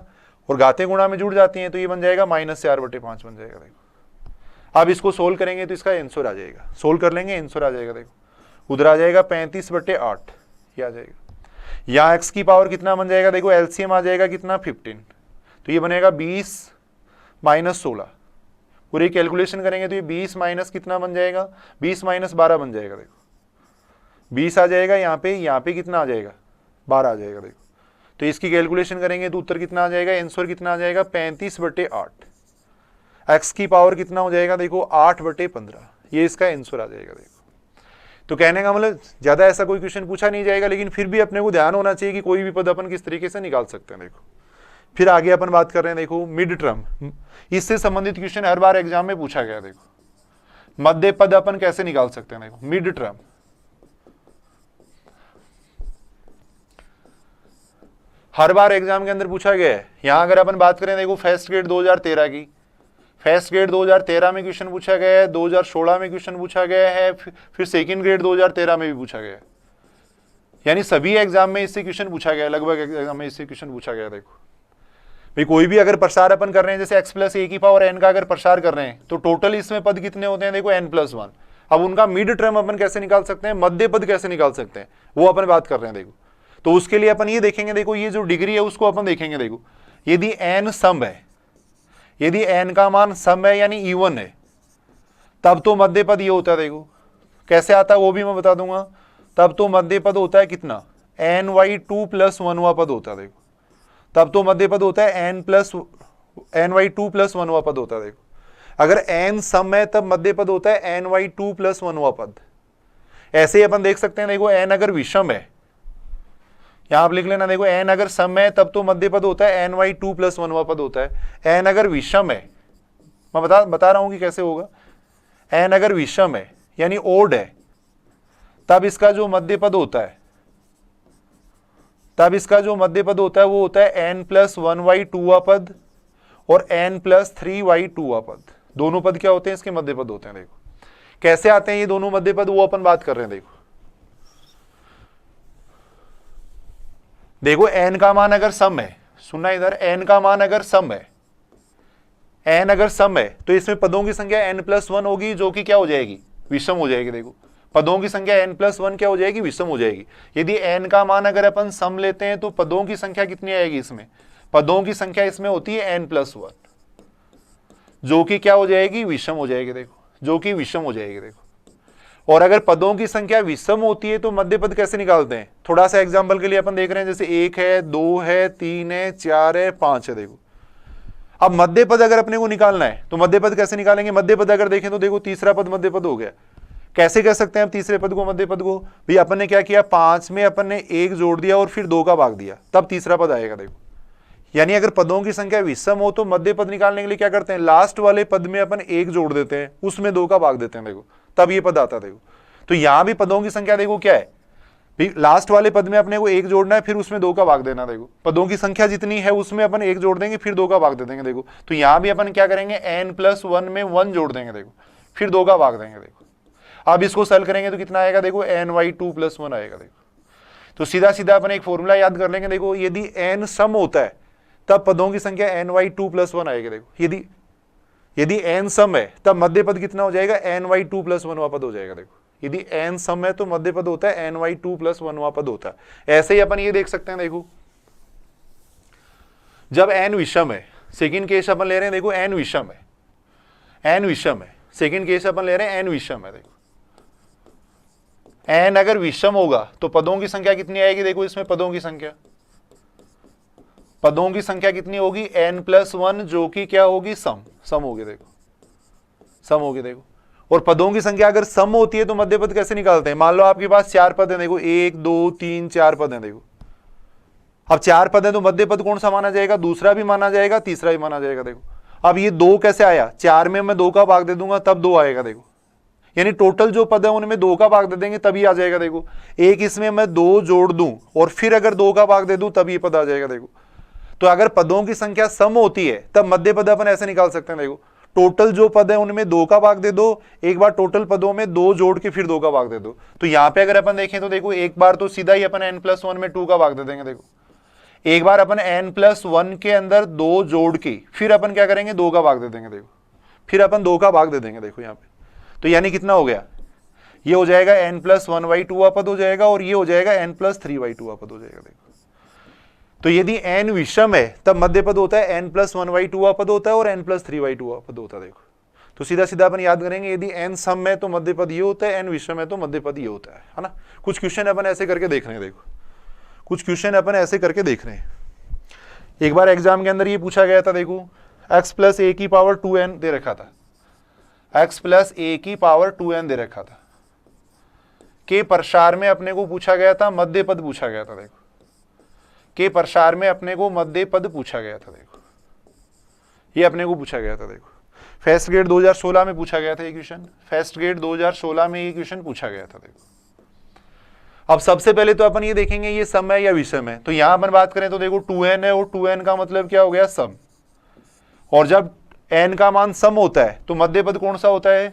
Speaker 1: और घाते गुणा में जुड़ जाती हैं तो ये बन जाएगा -4/5 बन जाएगा। देखो अब इसको सोल्व करेंगे तो इसका आंसर आ जाएगा। सोल्व कर लेंगे, आंसर आ जाएगा। देखो उधर आ जाएगा 35/8, ये आ जाएगा। यहाँ x की पावर कितना बन जाएगा, देखो एलसीएम आ जाएगा कितना, 15, तो ये बनेगा 20 - 16। पूरी कैलकुलेशन करेंगे तो ये 20 माइनस कितना बन जाएगा, 20 - 12 बन जाएगा। देखो 20 आ जाएगा, यहाँ पे कितना आ जाएगा, 12 आ जाएगा। देखो तो इसकी कैलकुलेशन करेंगे तो उत्तर कितना आ जाएगा, आंसर कितना आ जाएगा, 35/8। x की पावर कितना हो जाएगा, देखो 8/15, ये इसका आंसर आ जाएगा। देखो तो कहने का मतलब ज्यादा ऐसा कोई क्वेश्चन पूछा नहीं जाएगा, लेकिन फिर भी अपने को ध्यान होना चाहिए कि कोई भी पद अपन किस तरीके से निकाल सकते हैं। देखो फिर आगे अपन बात कर रहे हैं, देखो मिड टर्म, इससे संबंधित क्वेश्चन हर बार एग्जाम में पूछा गया। देखो मध्य पद अपन कैसे निकाल सकते हैं, देखो मिड टर्म, हर बार एग्जाम के अंदर पूछा गया है। यहां अगर अपन बात करें, देखो फर्स्ट ग्रेड 2013 की, फर्स्ट ग्रेड 2013 में क्वेश्चन पूछा गया है, 2016 में क्वेश्चन पूछा गया है, फिर सेकंड ग्रेड 2013 में भी पूछा गया है। यानी सभी एग्जाम में इससे क्वेश्चन पूछा गया, लगभग एग्जाम में इससे क्वेश्चन पूछा गया। देखो भाई कोई भी अगर प्रसार अपन कर रहे हैं, जैसे x + a की पावर n का अगर प्रसार कर रहे हैं तो टोटल इसमें पद कितने होते हैं, देखो n+1। अब उनका मिड टर्म अपन कैसे निकाल सकते हैं, मध्य पद कैसे निकाल सकते हैं, वो अपन बात कर रहे हैं। देखो तो उसके लिए अपन ये देखेंगे, देखो ये जो डिग्री है उसको अपन देखेंगे। देखो यदि n सम है, यदि n का मान सम है यानी इवन है, तब तो मध्य पद ये होता है। देखो कैसे आता है वो भी मैं बता दूंगा। तब तो मध्य पद होता है कितना, n/2 + 1वां पद होता है। देखो तब तो मध्य पद होता है n/2 + 1वां पद होता है। देखो अगर n सम है तब मध्य पद होता है ny2 प्लस 1वां पद। ऐसे ही अपन देख सकते हैं, देखो n अगर विषम है, यहां आप लिख लेना, देखो n अगर सम है तब तो मध्य पद होता है ny2 प्लस 1वां पद होता है। n अगर विषम है, मैं बता रहा हूं कि कैसे होगा। n अगर विषम है यानी ओड है, तब इसका जो मध्य पद होता है, वो होता है n प्लस 1/2वां पद और n प्लस 3/2वां पद। दोनों पद क्या होते हैं, इसके मध्य पद होते हैं। देखो कैसे आते हैं ये दोनों मध्य पद, वो अपन बात कर रहे हैं। देखो n का मान अगर सम है, सुनना इधर, n का मान अगर सम है, n अगर सम है तो इसमें पदों की संख्या n प्लस 1 होगी, जो कि क्या हो जाएगी, विषम हो जाएगी। देखो पदों की संख्या n प्लस 1 क्या हो जाएगी, विषम हो जाएगी। यदि n का मान अगर अपन सम लेते हैं तो पदों की संख्या कितनी आएगी इसमें, पदों की संख्या इसमें होती है n प्लस 1, जो कि क्या हो जाएगी, विषम हो जाएगी। देखो जो कि विषम हो जाएगी। देखो और अगर पदों की संख्या विषम होती है तो मध्य पद कैसे निकालते हैं, थोड़ा सा एग्जांपल के लिए अपन देख रहे हैं, जैसे 1 है, 2 है, 3 है, 4 है, 5 है। देखो अब मध्य पद अगर अपने को निकालना है तो मध्य पद कैसे निकालेंगे, मध्य पद अगर देखें तो देखो तीसरा पद मध्य पद हो गया। कैसे कर सकते हैं अब तीसरे पद को मध्य पद को, भाई अपन ने क्या किया, 5 में अपन ने 1 जोड़ दिया और फिर 2 का भाग दिया, तब तीसरा पद आएगा। देखो यानी अगर पदों की संख्या विषम हो तो मध्य पद निकालने के लिए क्या करते हैं, लास्ट वाले पद में अपन 1 जोड़ देते हैं, उसमें 2 का भाग देते हैं। देखो तब ये पद आता है। देखो तो यहां भी पदों की संख्या देखो क्या है, लास्ट वाले पद में अपने को 1 जोड़ना है, फिर उसमें 2 का भाग देना। देखो पदों की संख्या जितनी है उसमें अपन 1 जोड़ देंगे, फिर 2 का भाग दे देंगे। देखो तो यहां भी अपन क्या करेंगे, n प्लस 1 में 1 जोड़ देंगे, देखो फिर 2 का भाग देंगे। देखो अब इसको सॉल्व करेंगे तो कितना आएगा, देखो ny2 प्लस 1 आएगा। देखो तो सीधा सीधा अपन एक फॉर्मूला याद कर लेंगे। देखो यदि n सम होता है तब पदों की संख्या ny2 प्लस 1 आएगी। देखो यदि n सम है तब मध्य पद कितना हो जाएगा, ny2 प्लस 1वां पद हो जाएगा। देखो यदि n सम है तो मध्य पद होता है ny2 प्लस 1वां पद होता है। ऐसे ही अपन ये देख सकते हैं, देखो जब n विषम है, सेकंड केस अपन ले रहे हैं, देखो n विषम है, सेकंड केस अपन ले रहे हैं n विषम है। देखो n अगर विषम होगा तो पदों की संख्या कितनी आएगी, देखो इसमें पदों की संख्या कितनी होगी, n प्लस 1, जो कि क्या होगी, सम होगी। देखो सम होगी। देखो और पदों की संख्या अगर सम होती है तो मध्य पद कैसे निकालते हैं, मान लो आपके पास 4 पद है, देखो 1 2 3 4 पद है। देखो अब 4 पद है तो मध्य पद कौन सा माना जाएगा, दूसरा भी माना जाएगा, तीसरा भी माना जाएगा। देखो अब ये 2 कैसे आया, 4 में मैं 2 का भाग दे दूंगा तब 2 आएगा। देखो यानी टोटल जो पद है उनमें 2 का भाग दे देंगे तभी आ जाएगा। देखो एक इसमें मैं 2 जोड़ दूं और फिर अगर 2 का भाग दे दूं तब ये पद आ जाएगा। देखो तो अगर पदों की संख्या सम होती है तब मध्य पद अपन ऐसे निकाल सकते हैं। देखो टोटल जो पद है उनमें 2 का भाग दे दो, एक बार टोटल पदों में 2 जोड़ के फिर 2 का भाग दे दो। तो यहां पे अगर अपन देखें तो देखो एक बार तो सीधा ही अपन n प्लस 1 में 2 का भाग दे देंगे। देखो एक बार अपन n प्लस 1 के अंदर 2 जोड़ के फिर अपन क्या करेंगे, 2 का भाग दे देंगे। देखो फिर अपन 2 का भाग दे देंगे। देखो यहाँ पे तो यानी कितना हो गया, ये हो जाएगा n प्लस 1/2 पद हो जाएगा और ये हो जाएगा n प्लस 3/2 पद हो जाएगा। देखो तो यदि n विषम है तब मध्य पद होता है n प्लस 1/2 पद होता है और n प्लस 3/2 पद होता है। देखो तो सीधा सीधा अपन याद करेंगे, यदि n सम है तो मध्य पद ये होता है, n विषम है तो मध्य पद ये होता है ना। कुछ क्वेश्चन अपन ऐसे करके देख रहे हैं। देखो कुछ क्वेश्चन अपन ऐसे करके देख रहे हैं। एक बार एग्जाम के अंदर ये पूछा गया था, देखो x प्लस a की पावर 2n दे रखा था, x प्लस a की पावर 2n दे रखा था, के प्रसार में अपने को पूछा गया था, मध्य पद पूछा गया था। देखो के प्रसार में अपने को मध्य पद पूछा गया था। देखो ये अपने को पूछा गया था। देखो फर्स्ट ग्रेड 2016 में पूछा गया था ये क्वेश्चन, फर्स्ट ग्रेड 2016 में ये क्वेश्चन पूछा गया था। देखो अब सबसे पहले तो अपन ये देखेंगे ये सम है या विषम है। तो यहां अपन बात करें तो देखो 2n है और 2n का मतलब क्या हो गया, सम। और जब n का मान सम होता है तो मध्य पद कौन सा होता है,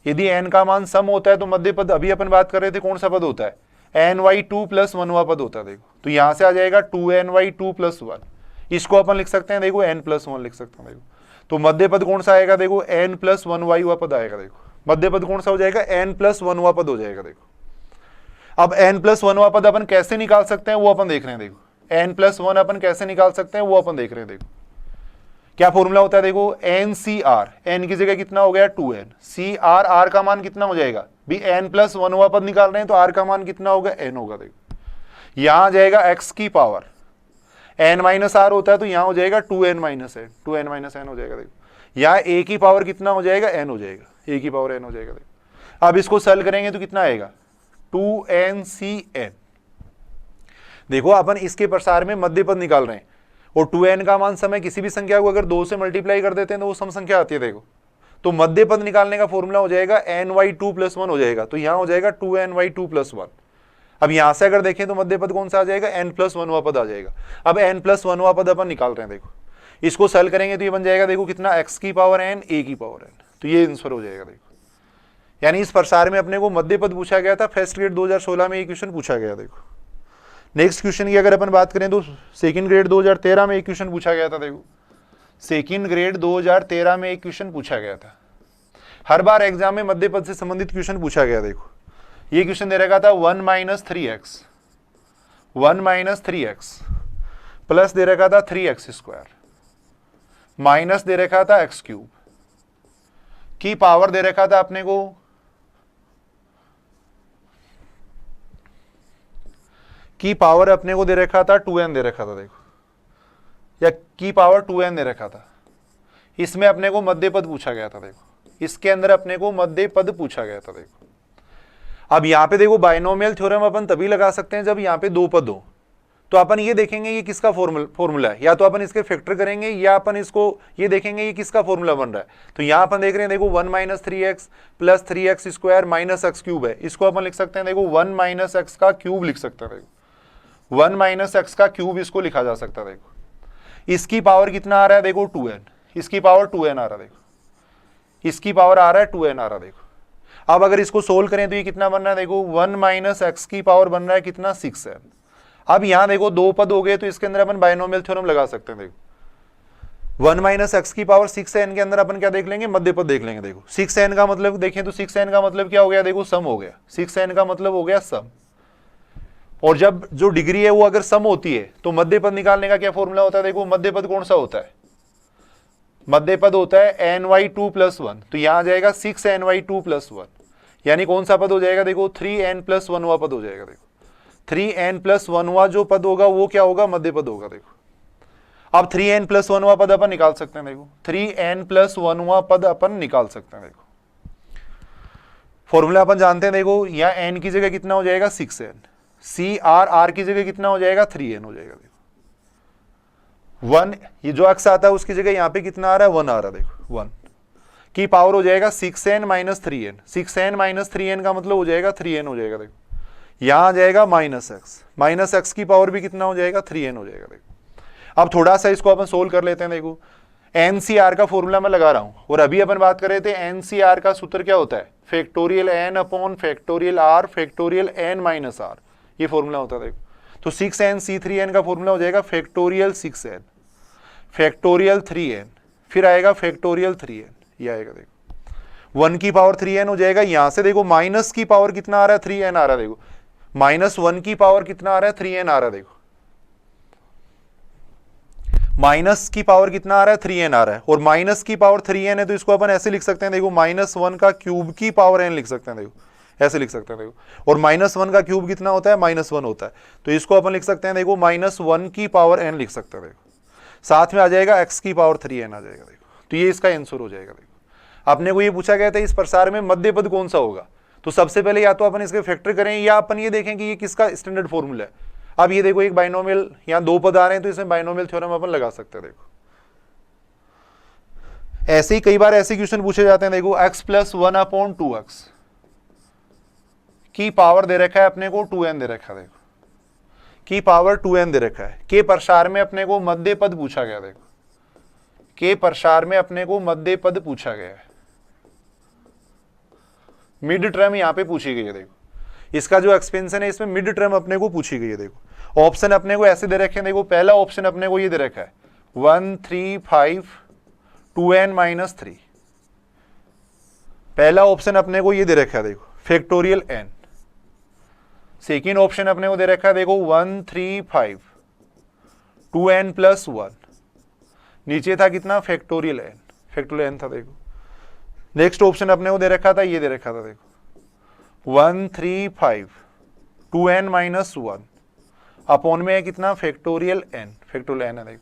Speaker 1: यदि n का मान सम होता है तो मध्य पद अभी अपन बात कर रहे थे कौन सा पद होता है, ny2 प्लस 1वां पद होता है। देखो तो यहां से आ जाएगा 2ny2 प्लस 1, इसको अपन लिख सकते हैं देखो n प्लस 1 लिख सकते हैं। देखो तो मध्य पद कौन सा आएगा, देखो n प्लस 1y पद आएगा। देखो मध्य पद कौन सा हो जाएगा, n प्लस 1वां पद हो जाएगा। देखो अब n प्लस 1वां पद अपन कैसे निकाल सकते हैं वो अपन देख रहे हैं। देखो n प्लस 1 अपन कैसे निकाल सकते हैं वो अपन देख रहे हैं। देखो क्या फॉर्मूला होता है, देखो NCR, n की जगह कितना हो गया 2n, CR, r का मान कितना हो जाएगा, भी n प्लस 1वां पद निकाल रहे हैं तो r का मान कितना होगा, n होगा। देखो यहां जाएगा x की पावर n माइनस r होता है तो यहां हो जाएगा 2n minus n, 2n minus n हो जाएगा। देखो यहाँ a की पावर कितना हो जाएगा, n हो जाएगा, a की पावर n हो जाएगा। देखो अब इसको सॉल्व करेंगे तो कितना आएगा 2ncn। देखो अपन इसके प्रसार में मध्य पद निकाल रहे हैं और 2n का मान समय किसी भी संख्या को अगर 2 से मल्टीप्लाई कर देते हैं तो वो सम संख्या आती है। देखो तो मध्य पद निकालने का फॉर्मूला हो जाएगा ny2+1 हो जाएगा, तो यहाँ हो जाएगा 2ny2+1। अब यहां से अगर देखें तो मध्य पद कौन सा आ जाएगा, n+1वां पद आ जाएगा। अब n+1वां पद अपन निकाल रहे हैं। देखो इसको सॉल्व करेंगे तो ये बन जाएगा, देखो कितना x की पावर n a की पावर n, तो ये आंसर हो जाएगा। देखो यानी इस प्रसार में अपने को मध्य पद पूछा गया था, फर्स्ट ग्रेड 2016 में ये क्वेश्चन पूछा गया। देखो नेक्स्ट क्वेश्चन की अगर अपन बात करें तो सेकंड ग्रेड 2013 में एक क्वेश्चन पूछा गया था। देखो सेकंड ग्रेड 2013 में एक क्वेश्चन पूछा गया था। हर बार एग्जाम में मध्य पद से संबंधित क्वेश्चन पूछा गया। देखो ये क्वेश्चन दे रखा था 1 - 3x प्लस दे रखा था 3x² माइनस दे रखा था x³ की पावर दे रखा था अपने को दे रखा था 2n दे रखा था। देखो या की पावर 2n दे रखा था। इसमें अपने को मध्य पद पूछा गया था। देखो इसके अंदर अपने को मध्य पद पूछा गया था। देखो अब यहाँ पे देखो बाइनोमियल थ्योरम अपन तभी लगा सकते हैं जब यहाँ पे दो पद हो, तो अपन ये देखेंगे ये किसका फॉर्मूला है, या तो अपन इसके फैक्टर करेंगे या अपन इसको ये देखेंगे ये किसका फॉर्मूला बन रहा है। तो यहाँ अपन देख रहे हैं, देखो 1 - 3x plus 3x² minus x³ है, इसको अपन लिख सकते हैं। देखो 1 - x का क्यूब लिख सकते हैं। देखो 1 - x का क्यूब इसको लिखा जा सकता है। देखो इसकी पावर कितना आ रहा है, देखो 2n, इसकी पावर 2n आ रहा है। देखो इसकी पावर आ रहा है 2n आ रहा है। देखो अब अगर इसको सोल्व करें तो ये कितना बन रहा है, देखो 1 - x की पावर बन रहा है कितना 6n। अब यहां देखो दो पद हो गए तो इसके अंदर अपन बाइनोमियल थ्योरम लगा सकते हैं। देखो 1 - x की पावर 6n के अंदर अपन क्या देख लेंगे, मध्य पद देख लेंगे। देखो 6n का मतलब देखें तो 6n का मतलब क्या हो गया, देखो सम हो गया। 6n का मतलब हो गया सम, और जब जो डिग्री है वो अगर सम होती है तो मध्य पद निकालने का क्या फॉर्मूला होता है। देखो मध्य पद कौन सा होता है, मध्य पद होता है ny2+1, तो यहां आ जाएगा 6ny2+1, यानी कौन सा पद हो जाएगा, देखो 3n+1वां पद हो जाएगा। देखो 3n+1वां जो पद होगा वो क्या होगा, मध्य पद होगा। देखो अब 3n+1वां पद अपन निकाल सकते हैं। देखो 3n+1वां पद अपन निकाल सकते हैं। देखो फॉर्मूला अपन जानते हैं। देखो यहाँ n की जगह कितना हो जाएगा 6n, r की जगह कितना हो जाएगा 3n हो जाएगा। देखो 1 ये जो अक्स आता है उसकी जगह यहाँ पे कितना आ रहा है 1 आ रहा है। देखो 1 की पावर हो जाएगा 6n - 3n, 6n - 3n का मतलब हो जाएगा 3n हो जाएगा। देखो यहाँ आ जाएगा -x की पावर भी कितना हो जाएगा 3n हो जाएगा। देखो अब थोड़ा सा इसको अपन सोल्व कर लेते हैं। देखो NCR का फॉर्मूला मैं लगा रहा हूं, और अभी अपन बात कर रहे थे NCR का सूत्र क्या होता है, factorial n upon factorial r factorial n - r, ये फॉर्मूला होता है। देखो तो 6n C3n का फॉर्मूला हो जाएगा फैक्टोरियल 6n फैक्टोरियल 3n, फिर आएगा फैक्टोरियल 3n, ये आएगा। देखो 1 की पावर 3n हो जाएगा। यहां से देखो माइनस की पावर कितना आ रहा है 3n आ रहा है। देखो -1 की पावर कितना आ रहा है 3n आ रहा है। देखो माइनस की पावर कितना आ रहा है 3n आ रहा है, और माइनस की पावर 3n है तो इसको अपन ऐसे लिख सकते हैं। देखो -1 का क्यूब की पावर n लिख सकते हैं। देखो ऐसे लिख सकते हैं। देखो और -1 का क्यूब कितना होता है, -1 होता है, तो इसको अपन लिख सकते हैं। देखो -1 की पावर n लिख सकते हैं। देखो साथ में आ जाएगा x की पावर 3n आ जाएगा। देखो तो ये इसका आंसर हो जाएगा। देखो अपने को ये पूछा गया था इस प्रसार में मध्य पद कौन सा होगा, तो सबसे पहले या तो अपन इसके फैक्टर करें या अपन ये देखें कि ये किसका स्टैंडर्ड फॉर्मूला है। अब ये देखो एक बाइनोमियल, यहाँ दो पद आ रहे हैं तो इसमें बाइनोमियल थ्योरम अपन लगा सकते हैं। देखो ऐसे ही कई बार ऐसे क्वेश्चन पूछे जाते हैं। देखो x+1/2x की पावर दे रखा है अपने को 2n दे रखा है। देखो की पावर 2n दे रखा है, के प्रसार में अपने को मध्य पद पूछा गया। देखो के प्रसार में अपने को मध्य पद पूछा गया है, मिड टर्म यहाँ पे पूछी गई है। देखो इसका जो एक्सपेंशन है इसमें मिड टर्म अपने को पूछी गई है। देखो ऑप्शन अपने को ऐसे दे रखे हैं। देखो पहला ऑप्शन अपने को ये दे रखा है 1 3 5 2n - 3, पहला ऑप्शन अपने को ये दे रखा है। देखो फैक्टोरियल n। सेकेंड ऑप्शन अपने को दे रखा है। देखो 1 3 5 2n+1, नीचे था कितना फैक्टोरियल n था। देखो नेक्स्ट ऑप्शन अपने को दे रखा था, ये दे रखा था। देखो 1 3 5 2n - 1 अपॉन में है कितना फैक्टोरियल n है। देखो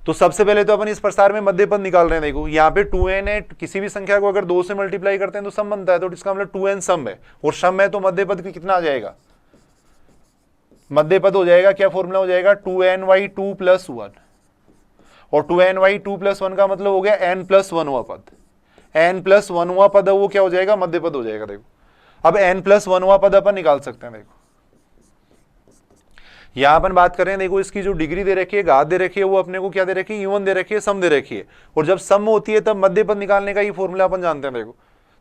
Speaker 1: तो सबसे पहले तो अपन इस प्रसार में मध्य पद निकाल रहे हैं। देखो यहाँ पे 2n है, किसी भी संख्या को अगर 2 से मल्टीप्लाई करते हैं तो सम बनता है, तो इसका मतलब 2n सम है, और सम है तो मध्य पद कितना आ जाएगा, मध्य पद हो जाएगा, क्या फॉर्मूला हो जाएगा 2n/2 + 1, और 2n/2 + 1 का मतलब हो गया n + 1वां पद, n + 1वां पद वो क्या हो जाएगा, मध्य पद हो जाएगा। देखो अब n + 1वां पद अपन निकाल सकते हैं। देखो यहां अपन बात कर रहे हैं, देखो इसकी जो डिग्री दे रखी है, घात दे रखी है, वो अपने को क्या दे रखी है, इवन दे रखी है, सम दे रखी है, और जब सम होती है तब मध्य पद निकालने का ये फॉर्मूला अपन जानते हैं। देखो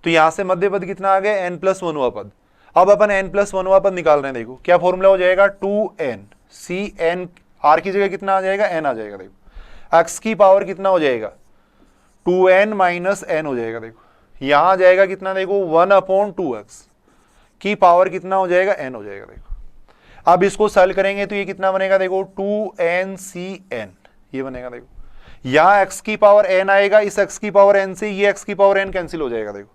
Speaker 1: तो यहां से मध्य पद कितना आ गया, n + 1वां पद। अब अपन n + 1वां पद निकाल रहे हैं। देखो क्या फॉर्मूला हो जाएगा, 2n cn, r की जगह कितना आ जाएगा, n आ जाएगा। देखो x की पावर कितना हो जाएगा, 2n - n हो जाएगा। देखो यहां आ जाएगा कितना, देखो 1/2x की पावर कितना हो जाएगा, n हो जाएगा। देखो अब इसको सॉल्व करेंगे तो ये कितना बनेगा, देखो 2ncn ये बनेगा। देखो यहां x की पावर n आएगा, इस x की पावर n से ये x की पावर n कैंसिल हो जाएगा। देखो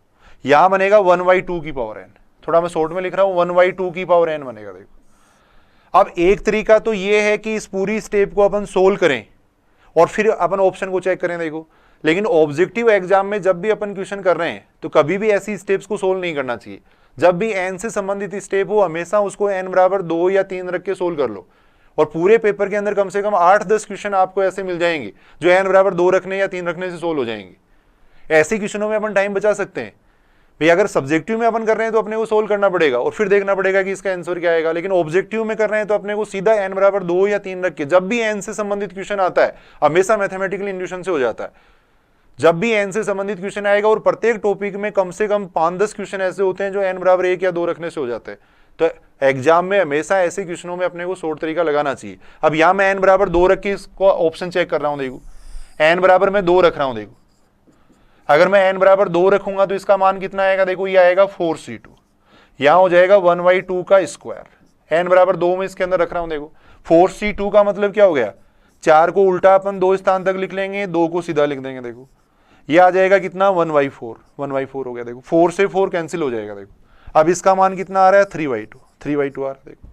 Speaker 1: यहां बनेगा 1/2 की पावर n, थोड़ा मैं शॉर्ट में लिख रहा हूं, 1/2 की पावर n बनेगा। देखो अब एक तरीका तो ये है कि इस पूरी स्टेप को अपन सोल्व करें और फिर अपन ऑप्शन को चेक करें। देखो लेकिन ऑब्जेक्टिव एग्जाम में जब भी अपन क्वेश्चन कर रहे हैं तो कभी भी ऐसी स्टेप्स को सोल्व नहीं करना चाहिए। जब भी n से संबंधित स्टेप हो हमेशा उसको n = 2 या 3 रख के सोल्व कर लो, और पूरे पेपर के अंदर कम से कम 8-10 क्वेश्चन आपको ऐसे मिल जाएंगे जो n = 2 रखने या 3 रखने से सोल्व हो जाएंगे। ऐसे क्वेश्चनों में अपन टाइम बचा सकते हैं। भाई अगर सब्जेक्टिव में अपन कर रहे हैं तो अपने को सोल्व करना पड़ेगा और फिर देखना पड़ेगा कि इसका आंसर क्या आएगा, लेकिन ऑब्जेक्टिव में कर रहे हैं तो अपने को सीधा n = 2 या 3 रख के, जब भी n से संबंधित क्वेश्चन आता है हमेशा मैथमेटिकल इंड्यूशन से हो जाता है। जब भी n से संबंधित क्वेश्चन आएगा, और प्रत्येक टॉपिक में कम से कम 5-10 क्वेश्चन ऐसे होते हैं जो n = 1 या 2 रखने से हो जाते हैं। तो एग्जाम में हमेशा ऐसे क्वेश्चनों में अपने को शॉर्ट तरीका लगाना चाहिए। अब यहां मैं n = 2 रख के इसको ऑप्शन चेक कर रहा हूं। देखो n = मैं 2 रख रहा हूं। देखो अगर मैं n = 2 रखूंगा तो इसका मान कितना आएगा, देखो ये आएगा 4c2, यहां हो जाएगा 1/2 का स्क्वायर, n = 2 में इसके अंदर रख रहा हूं। देखो 4c2 का मतलब क्या हो गया, 4 को उल्टा अपन 2 स्थान तक लिख लेंगे, 2 को सीधा लिख देंगे। देखो ये आ जाएगा कितना, 1/4, 1/4 हो गया। देखो 4 से 4 कैंसिल हो जाएगा। देखो अब इसका मान कितना आ रहा है, 3/2, 3/2 आ रहा है। देखो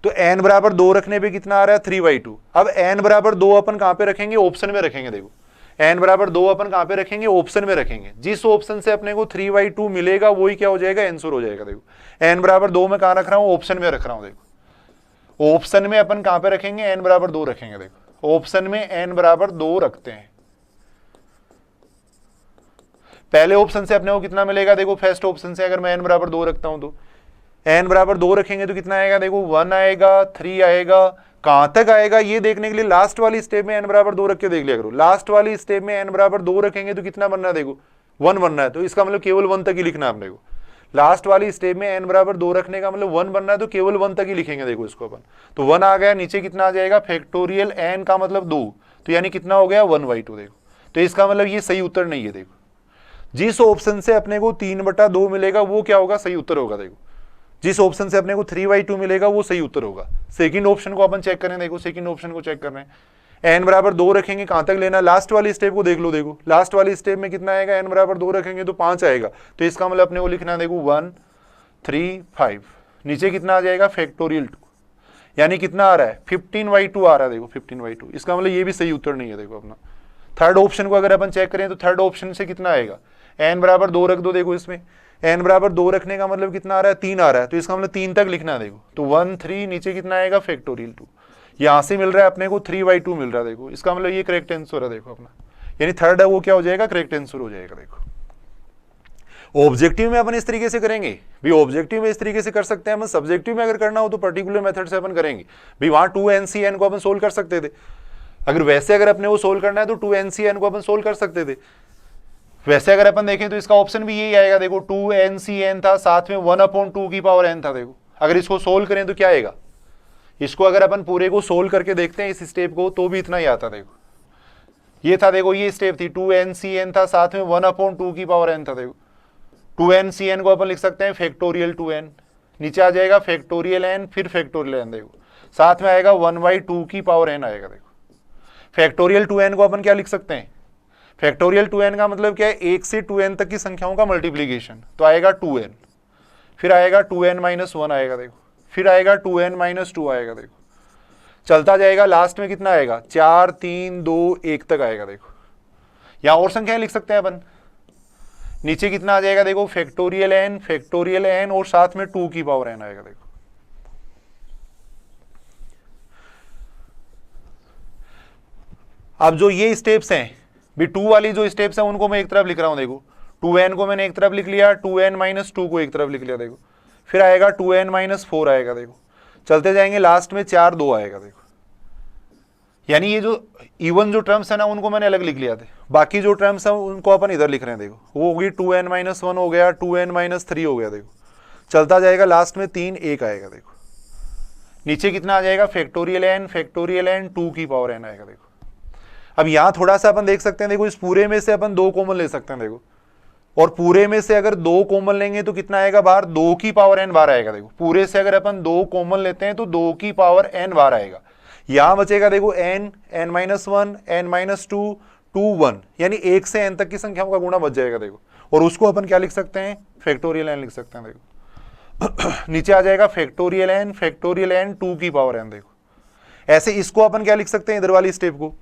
Speaker 1: तो n = 2 रखने पे कितना आ रहा है, 3/2। अब n = 2 अपन कहां पे रखेंगे, ऑप्शन में रखेंगे। देखो n = 2 अपन कहां पे रखेंगे, ऑप्शन में रखेंगे। जिस ऑप्शन से अपने को 3/2 मिलेगा वही क्या हो जाएगा, आंसर हो जाएगा। देखो n = 2 में कहां रख रहा हूं, ऑप्शन में रख रहा हूं। देखो ऑप्शन में अपन कहां पे रखेंगे, n = 2 रखेंगे। देखो ऑप्शन में n = 2 रखते हैं। पहले ऑप्शन से अपने को कितना मिलेगा, देखो फर्स्ट ऑप्शन से अगर मैं n = 2 रखता हूं तो n = 2 रखेंगे तो कितना आएगा, देखो 1 आएगा, 3 आएगा, कहां तक आएगा ये देखने के लिए लास्ट वाली स्टेप में n = 2 रख के देख लिया करो। लास्ट वाली स्टेप में n = 2 रखेंगे तो कितना बनना है, देखो 1 बनना है, तो इसका मतलब केवल 1 तक ही लिखना है अपने को। लास्ट वाली स्टेप में n = 2 रखने का मतलब 1 बनना है, तो केवल 1 तक ही लिखेंगे। देखो इसको अपन, तो 1 आ गया, नीचे कितना आ जाएगा, फैक्टोरियल n का मतलब 2, तो यानी कितना हो गया, 1/2। देखो तो इसका मतलब ये सही उत्तर नहीं है। देखो जिस ऑप्शन से अपने को 3/2 मिलेगा वो क्या होगा, सही उत्तर होगा। देखो जिस ऑप्शन से अपने को 3/2 मिलेगा वो सही उत्तर होगा। सेकंड ऑप्शन को अपन चेक करें। देखो सेकंड ऑप्शन को चेक कर रहे हैं, n = 2 रखेंगे, कहां तक लेना, लास्ट वाली स्टेप को देख लो। देखो लास्ट वाली स्टेप में कितना आएगा, n = 2 रखेंगे तो 5 आएगा, तो इसका मतलब अपने को लिखना है, देखो 1 3 5, नीचे कितना आ जाएगा, फैक्टोरियल 2, यानी कितना आ रहा है, 15/2 आ रहा है। देखो 15/2, इसका मतलब ये भी सही उत्तर नहीं है। देखो अपना थर्ड ऑप्शन को अगर अपन चेक करें तो थर्ड ऑप्शन से कितना आएगा, n = 2 रख दो। देखो इसमें n = 2 रखने का मतलब कितना आ रहा है, 3 आ रहा है, तो इसका मतलब 3 तक लिखना है। देखो तो 1 3, नीचे कितना आएगा, फैक्टोरियल 2, यहां से मिल रहा है अपने को 3/2 मिल रहा है। देखो इसका मतलब ये करेक्ट आंसर है। देखो अपना यानी थर्ड है वो क्या हो जाएगा, करेक्ट आंसर हो जाएगा। देखो ऑब्जेक्टिव में अपन इस तरीके से करेंगे, भी ऑब्जेक्टिव में इस तरीके से कर सकते हैं हम। सब्जेक्टिव में अगर करना हो तो पर्टिकुलर मेथड से अपन करेंगे। भी वहां 2ncn को अपन सोल्व कर सकते थे, अगर वैसे अगर अपने को सोल्व करना है तो 2ncn को अपन सोल्व कर सकते थे। वैसे अगर अपन देखें तो इसका ऑप्शन भी यही आएगा। देखो 2ncn था, साथ में 1/2 की पावर n था। देखो अगर इसको सोल्व करें तो क्या आएगा, इसको अगर अपन पूरे को सोल्व करके देखते हैं इस स्टेप को तो भी इतना ही आता। देखो ये था, देखो ये स्टेप थी, 2ncn था, साथ में 1/2 की पावर n था। देखो 2ncn को अपन लिख सकते हैं फैक्टोरियल 2n, नीचे आ जाएगा फैक्टोरियल n, फिर फैक्टोरियल n, देखो साथ में आएगा 1/2 की पावर n आएगा। देखो फैक्टोरियल 2n को अपन क्या लिख सकते हैं, फैक्टोरियल 2n का मतलब क्या है, 1 से 2n तक की संख्याओं का मल्टीप्लीकेशन, तो आएगा 2n, फिर आएगा 2n - 1 आएगा। देखो फिर आएगा 2n - 2 आएगा। देखो चलता जाएगा, लास्ट में कितना आएगा 4 3 2 1 तक आएगा। देखो यहां और संख्याएं लिख सकते हैं अपन। नीचे कितना आ जाएगा देखो फैक्टोरियल n और साथ में 2 की पावर n आएगा। देखो अब जो ये स्टेप्स हैं भी 2 वाली जो स्टेप्स हैं उनको मैं एक तरफ लिख रहा हूं। देखो 2n को मैंने एक तरफ लिख लिया, 2n - 2 को एक तरफ लिख लिया। देखो फिर आएगा 2n - 4 आएगा। देखो चलते जाएंगे, लास्ट में 4 2 आएगा। देखो यानी ये जो इवन जो टर्म्स है ना उनको मैंने अलग लिख लिया थे, बाकी जो टर्म्स है उनको अपन इधर लिख रहे हैं। देखो वो होगी 2n - 1 हो गया, 2n - 3 हो गया। देखो चलता जाएगा, लास्ट में 3 1 आएगा। देखो नीचे कितना आ जाएगा फैक्टोरियल n 2 की पावर n आएगा। देखो अब यहां थोड़ा सा अपन देख सकते हैं। देखो इस पूरे में से अपन 2 कॉमन ले सकते हैं। देखो और पूरे में से अगर 2 कॉमन लेंगे तो कितना आएगा बाहर 2 की पावर n बार आएगा। देखो पूरे से अगर अपन 2 कॉमन लेते हैं तो 2 की पावर n बार आएगा। यहां बचेगा देखो n - 1 n - 2 2 1, यानी 1 से n तक की संख्याओं का गुणा बच जाएगा। देखो और उसको अपन क्या लिख सकते हैं फैक्टोरियल n लिख सकते हैं। देखो नीचे आ जाएगा फैक्टोरियल n 2 की पावर n। देखो ऐसे इसको अपन क्या लिख सकते हैं इधर वाली स्टेप को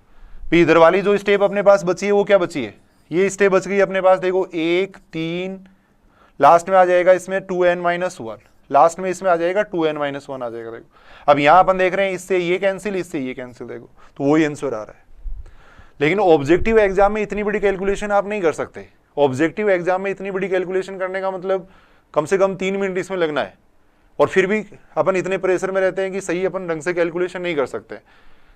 Speaker 1: भी। इधर वाली जो स्टेप अपने पास बची है वो क्या बची है, ये स्टेप बच गई अपने पास। देखो 1 3, लास्ट में आ जाएगा इसमें 2n - 1, लास्ट में इसमें आ जाएगा 2n - 1 आ जाएगा। देखो अब यहां अपन देख रहे हैं इससे ये कैंसिल, इससे ये कैंसिल। देखो तो वही आंसर आ रहा है। लेकिन ऑब्जेक्टिव एग्जाम में इतनी बड़ी कैलकुलेशन आप नहीं कर सकते। ऑब्जेक्टिव एग्जाम में इतनी बड़ी कैलकुलेशन करने का मतलब कम से कम 3 मिनट इसमें लगना है, और फिर भी अपन इतने प्रेशर में रहते हैं कि सही अपन ढंग से कैलकुलेशन नहीं कर सकते।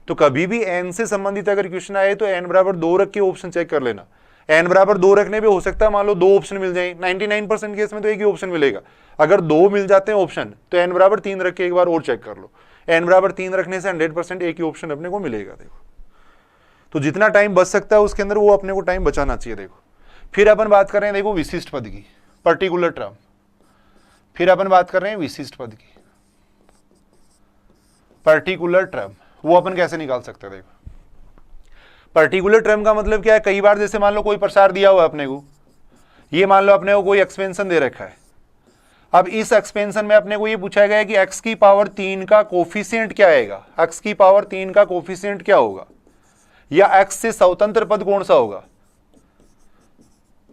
Speaker 1: तो कभी भी n से संबंधित अगर क्वेश्चन आए तो n बराबर 2 रख के ऑप्शन चेक कर लेना। n बराबर 2 रखने पे हो सकता है मान लो 2 ऑप्शन मिल जाए, 99% केस में तो एक ही ऑप्शन मिलेगा। अगर 2 मिल जाते हैं ऑप्शन तो n बराबर 3 रख के एक बार और चेक कर लो। n बराबर 3 रखने से 100% एक ही ऑप्शन अपने को मिलेगा। देखो तो जितना टाइम बच सकता है उसके अंदर वो अपने को टाइम बचाना चाहिए। देखो फिर अपन बात कर रहे हैं देखो विशिष्ट पद की, पर्टिकुलर टर्म। फिर अपन बात कर रहे हैं विशिष्ट पद की, पर्टिकुलर टर्म। वो अपन कैसे निकाल सकते हैं। देखो पर्टिकुलर टर्म का मतलब क्या है, कई बार जैसे मान लो कोई प्रसार दिया हुआ है अपने को, ये मान लो अपने को कोई एक्सपेंशन दे रखा है। अब इस एक्सपेंशन में अपने को ये पूछा गया है कि x की पावर 3 का कोफिशिएंट क्या आएगा, x की पावर 3 का कोफिशिएंट क्या होगा, या x से स्वतंत्र पद कौन सा होगा,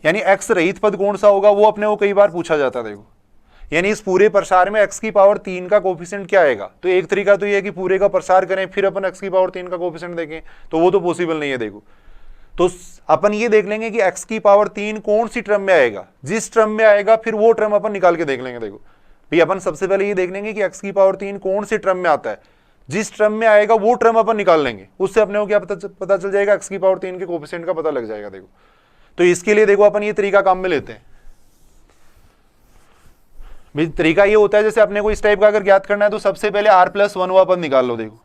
Speaker 1: यानी x रहित पद कौन सा होगा, वो अपने को कई बार पूछा जाता है। देखो यानी इस पूरे प्रसार में x की पावर 3 का कोफिशिएंट क्या आएगा। तो एक तरीका तो ये है कि पूरे का प्रसार करें फिर अपन x की पावर 3 का कोफिशिएंट देखें, तो वो तो पॉसिबल नहीं है। देखो तो अपन ये देख लेंगे कि x की पावर 3 कौन सी टर्म में आएगा, जिस टर्म में आएगा फिर वो टर्म अपन निकाल के देख लेंगे। देखो भाई अपन सबसे पहले ये देख लेंगे कि x की पावर 3 कौन सी टर्म में आता है, जिस टर्म में आएगा वो टर्म अपन निकाल लेंगे, उससे अपने को क्या पता चल जाएगा x की पावर 3 के कोफिशिएंट का पता लग जाएगा। देखो तो इसके लिए देखो अपन ये तरीका काम में लेते हैं। भाई तरीका ये होता है जैसे अपने को इस टाइप का अगर ज्ञात करना है तो सबसे पहले r+1वां पद निकाल लो। देखो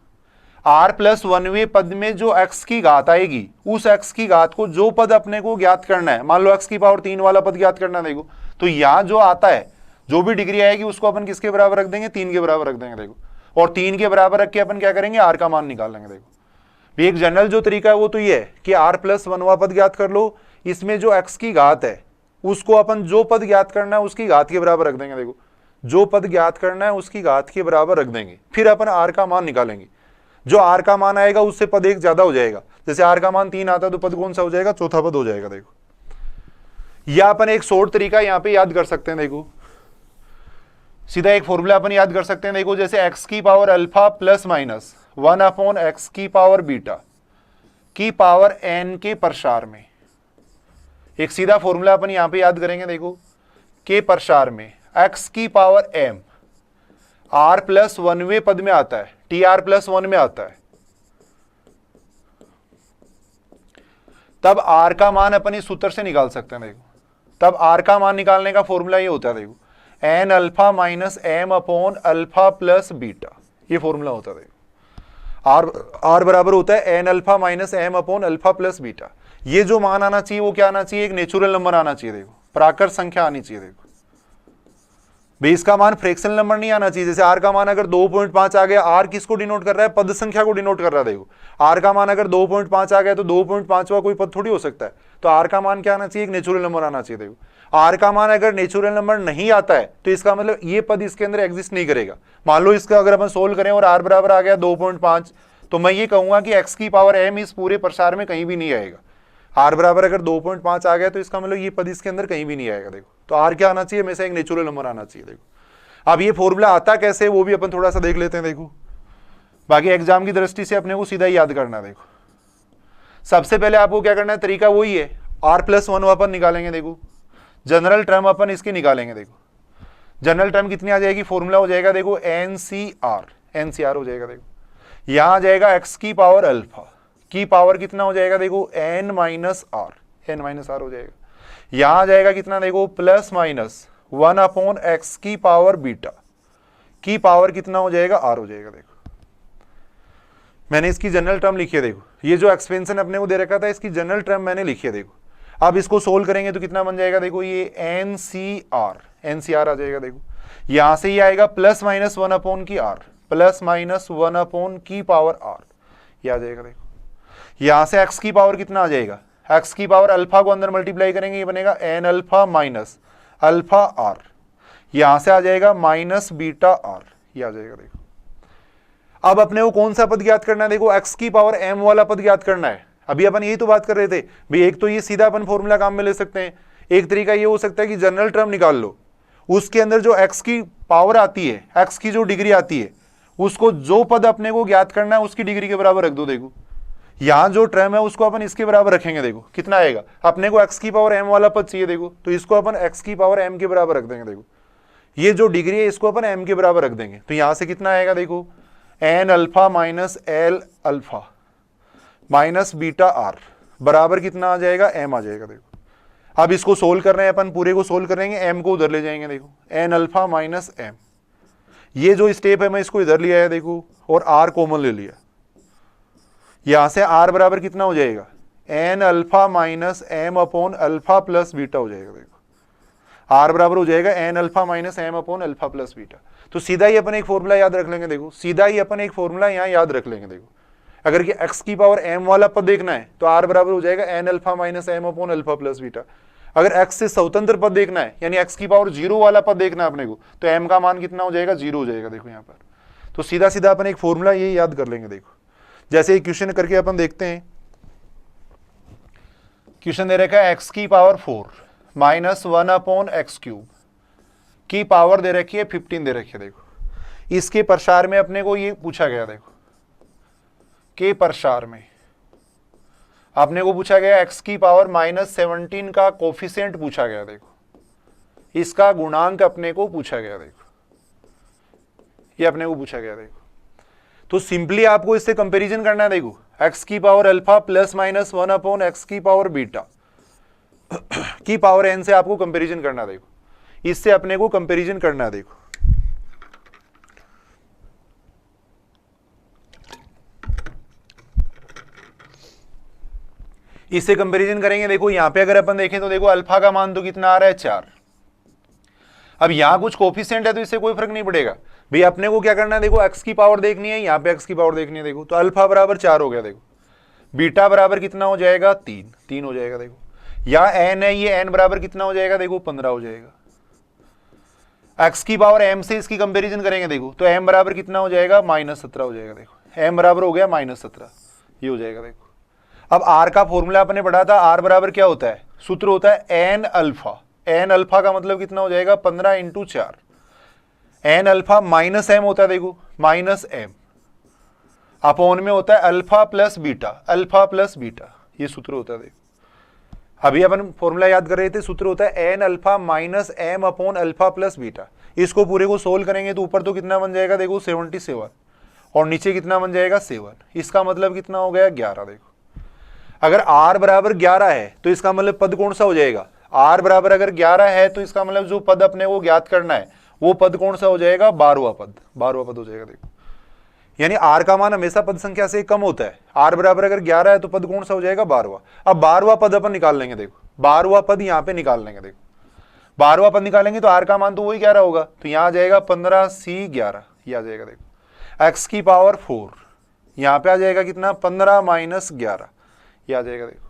Speaker 1: r+1वें पद में जो x की घात आएगी, उस x की घात को जो पद अपने को ज्ञात करना है, मान लो x की पावर 3 वाला पद ज्ञात करना है। देखो तो यहां जो आता है जो भी डिग्री आएगी उसको अपन किसके बराबर रख देंगे, 3 के बराबर रख देंगे। देखो और 3 के बराबर रख के अपन क्या करेंगे, r का मान निकाल लेंगे। देखो एक जनरल जो तरीका है वो तो ये है कि r+1वां पद ज्ञात कर लो, इसमें जो x की घात है उसको अपन जो पद ज्ञात करना है उसकी घात के बराबर रख देंगे। देखो जो पद ज्ञात करना है उसकी घात के बराबर रख देंगे, फिर अपन r का मान निकालेंगे। जो r का मान आएगा उससे पद एक ज्यादा हो जाएगा, जैसे r का मान 3 आता है तो पद कौन सा हो जाएगा, चौथा पद हो जाएगा। देखो या अपन एक शॉर्ट तरीका यहाँ पे याद कर सकते हैं। देखो सीधा एक फॉर्मूला अपन याद कर सकते हैं। देखो जैसे x की power alpha plus minus 1/x की पावर बीटा की पावर n के प्रसार में, एक सीधा फॉर्मूला अपन यहां पे याद करेंगे। देखो के प्रसार में x की पावर m r+1वें पद में आता है, tr+1 में आता है, तब r का मान अपन इस सूत्र से निकाल सकते हैं। देखो तब r का मान निकालने का फॉर्मूला ये होता है। देखो n alpha minus m upon alpha plus beta, ये फॉर्मूला होता है। देखो r बराबर होता है n alpha minus m upon alpha plus beta. ये जो मान आना चाहिए वो क्या आना चाहिए, एक नेचुरल नंबर आना चाहिए। देखो प्राकृत संख्या आनी चाहिए। देखो भाई इसका मान फ्रैक्शनल नंबर नहीं आना चाहिए। जैसे आर का मान अगर 2.5 आ गया, आर किसको डिनोट कर रहा है? पद संख्या को डिनोट कर रहा है। देखो आर का मान अगर 2.5 आ गया तो 2.5वां कोई पद थोड़ी हो सकता है। तो आर का मान क्या आना चाहिए? एक नेचुरल नंबर आना चाहिए। देखो आर का मान अगर नेचुरल नंबर नहीं आता है तो इसका मतलब ये पद इसके अंदर एग्जिस्ट नहीं करेगा। मान लो इसका अगर अपन सोल्व करें और आर बराबर आ गया 2.5, तो मैं ये कहूंगा कि एक्स की पावर एम इस पूरे प्रसार में कहीं भी नहीं आएगा। आर बराबर अगर 2.5 आ गया तो इसका मतलब ये पद इसके अंदर कहीं भी नहीं आएगा। देखो तो आर क्या आना चाहिए? हमेशा एक नेचुरल नंबर आना चाहिए। देखो अब ये फॉर्मूला आता कैसे वो भी अपन थोड़ा सा देख लेते हैं। देखो बाकी एग्जाम की दृष्टि से अपने को सीधा ही याद करना है। देखो सबसे पहले आपको क्या करना है, तरीका वही है, r+1 अपन निकालेंगे। देखो जनरल टर्म अपन इसकी निकालेंगे। देखो जनरल टर्म कितनी आ जाएगी? फॉर्मूला हो जाएगा देखो NCR हो जाएगा। देखो यहां आ जाएगा x की पावर अल्फा की पावर कितना हो जाएगा? देखो n माइनस आर हो जाएगा। यहां आ जाएगा कितना? देखो +-1/x की पावर बीटा की पावर कितना हो जाएगा? r हो जाएगा। देखो मैंने इसकी जनरल टर्म लिखी है। देखो ये जो एक्सपेंशन अपने को दे रखा था इसकी जनरल टर्म मैंने लिखी है। देखो अब इसको सोल्व करेंगे तो कितना बन जाएगा? देखो ये NCR आ जाएगा। देखो यहां से ही आएगा +-1/r +-1 की पावर r, ये आ जाएगा। देखो यहां से x की पावर कितना आ जाएगा? x की पावर अल्फा को अंदर मल्टीप्लाई करेंगे, ये बनेगा n alpha minus alpha r, यहां से आ जाएगा -βr, ये आ जाएगा। देखो अब अपने को कौन सा पद ज्ञात करना है? देखो x की पावर m वाला पद ज्ञात करना है। अभी अपन यही तो बात कर रहे थे भाई, एक तो ये सीधा अपन फॉर्मूला काम में ले सकते हैं, एक तरीका ये हो सकता है कि जनरल टर्म निकाल लो, उसके अंदर जो x की पावर आती है, x की जो डिग्री आती है, उसको जो पद अपने को ज्ञात करना है उसकी डिग्री के बराबर रख दो। देखो यहां जो टर्म है उसको अपन इसके बराबर रखेंगे। देखो कितना आएगा? अपने को x की पावर m वाला पद चाहिए। देखो तो इसको अपन x की पावर m के बराबर रख देंगे। देखो ये जो डिग्री है इसको अपन m के बराबर रख देंगे, तो यहां से कितना आएगा? देखो n alpha minus l alpha minus beta r बराबर कितना आ जाएगा? m आ जाएगा। देखो अब इसको सोल्व कर रहे हैं अपन, पूरे को सोल्व करेंगे, m को उधर ले जाएंगे। देखो n अल्फा माइनस m, ये जो स्टेप है मैं इसको इधर लिया है। देखो और r कॉमन ले लिया, यहां से r बराबर कितना हो जाएगा? n alpha minus m upon alpha plus beta हो जाएगा। देखो r बराबर हो जाएगा n alpha minus m upon alpha plus beta. तो सीधा ही अपन एक फॉर्मूला याद रख लेंगे। देखो सीधा ही अपन एक फॉर्मूला यहाँ याद रख लेंगे। देखो अगर कि x की पावर m वाला पद देखना है तो r बराबर हो जाएगा n alpha minus m upon alpha plus beta. अगर x से स्वतंत्र पद देखना है यानी x की पावर 0 वाला पद देखना है अपने को, तो m का मान कितना हो जाएगा? 0 हो जाएगा। देखो यहाँ पर तो सीधा सीधा अपन एक फॉर्मूला ये याद कर लेंगे। देखो जैसे एक क्वेश्चन करके अपन देखते हैं। क्वेश्चन दे रखा है x की पावर 4 माइनस 1/x³ की पावर दे रखी है 15 दे रखी है। देखो इसके प्रसार में अपने को ये पूछा गया। देखो के प्रसार में अपने को पूछा गया x की पावर -17 का कोफिशिएंट पूछा गया। देखो इसका गुणांक अपने को पूछा गया। देखो ये अपने को पूछा गया। देखो तो सिंपली आपको इससे कंपैरिजन करना है। देखो x की पावर अल्फा +-1/x की पावर बीटा की पावर n से आपको कंपैरिजन करना है। देखो इससे अपने को कंपैरिजन करना है। देखो इससे कंपैरिजन करेंगे। देखो यहां पे अगर अपन देखें तो देखो अल्फा का मान तो कितना आ रहा है? 4। अब यहां कुछ कोफिशिएंट है तो इससे कोई फर्क नहीं पड़ेगा भाई, अपने को क्या करना है? देखो x की पावर देखनी है, यहां पे x की पावर देखनी है। देखो तो अल्फा बराबर 4 हो गया। देखो बीटा बराबर कितना हो जाएगा? 3 हो जाएगा। देखो यहां n है, ये n बराबर कितना हो जाएगा? देखो 15 हो जाएगा। x की पावर m से इसकी कंपेरिजन करेंगे। देखो तो m बराबर कितना हो जाएगा? -17 हो जाएगा। देखो m बराबर हो गया -17, ये हो जाएगा। देखो अब r का फॉर्मूला अपने पढ़ा था, r बराबर क्या होता है? सूत्र होता है n अल्फा। n अल्फा का मतलब कितना हो जाएगा? 15 × 4। n अल्फा माइनस m होता है। देखो माइनस m अपॉन में होता है अल्फा प्लस बीटा, ये सूत्र होता है। देखो अभी अपन फॉर्मूला याद कर रहे थे, सूत्र होता है n alpha minus m upon alpha plus beta. इसको पूरे को सोल्व करेंगे तो ऊपर तो कितना बन जाएगा? देखो 77 और नीचे कितना बन जाएगा? 7। इसका मतलब कितना हो गया? 11। देखो अगर r बराबर 11 है तो इसका मतलब पद कौन सा हो जाएगा? r बराबर अगर 11 है तो इसका मतलब जो पद अपने को ज्ञात करना है वो पद कौन सा हो जाएगा? 12वां पद हो जाएगा। देखो यानी r का मान हमेशा पद संख्या से कम होता है। r बराबर अगर 11 है तो पद कौन सा हो जाएगा? 12वां। अब 12वां पद अपन निकाल लेंगे। देखो 12वां पद यहाँ पे निकाल लेंगे। देखो 12वां पद निकालेंगे तो r का मान तो वही 11 होगा, तो यहां आ जाएगा 15c11, ये आ जाएगा देखो x की पावर 4, यहां पे आ जाएगा कितना 15 माइनस 11, ये आ जाएगा देखो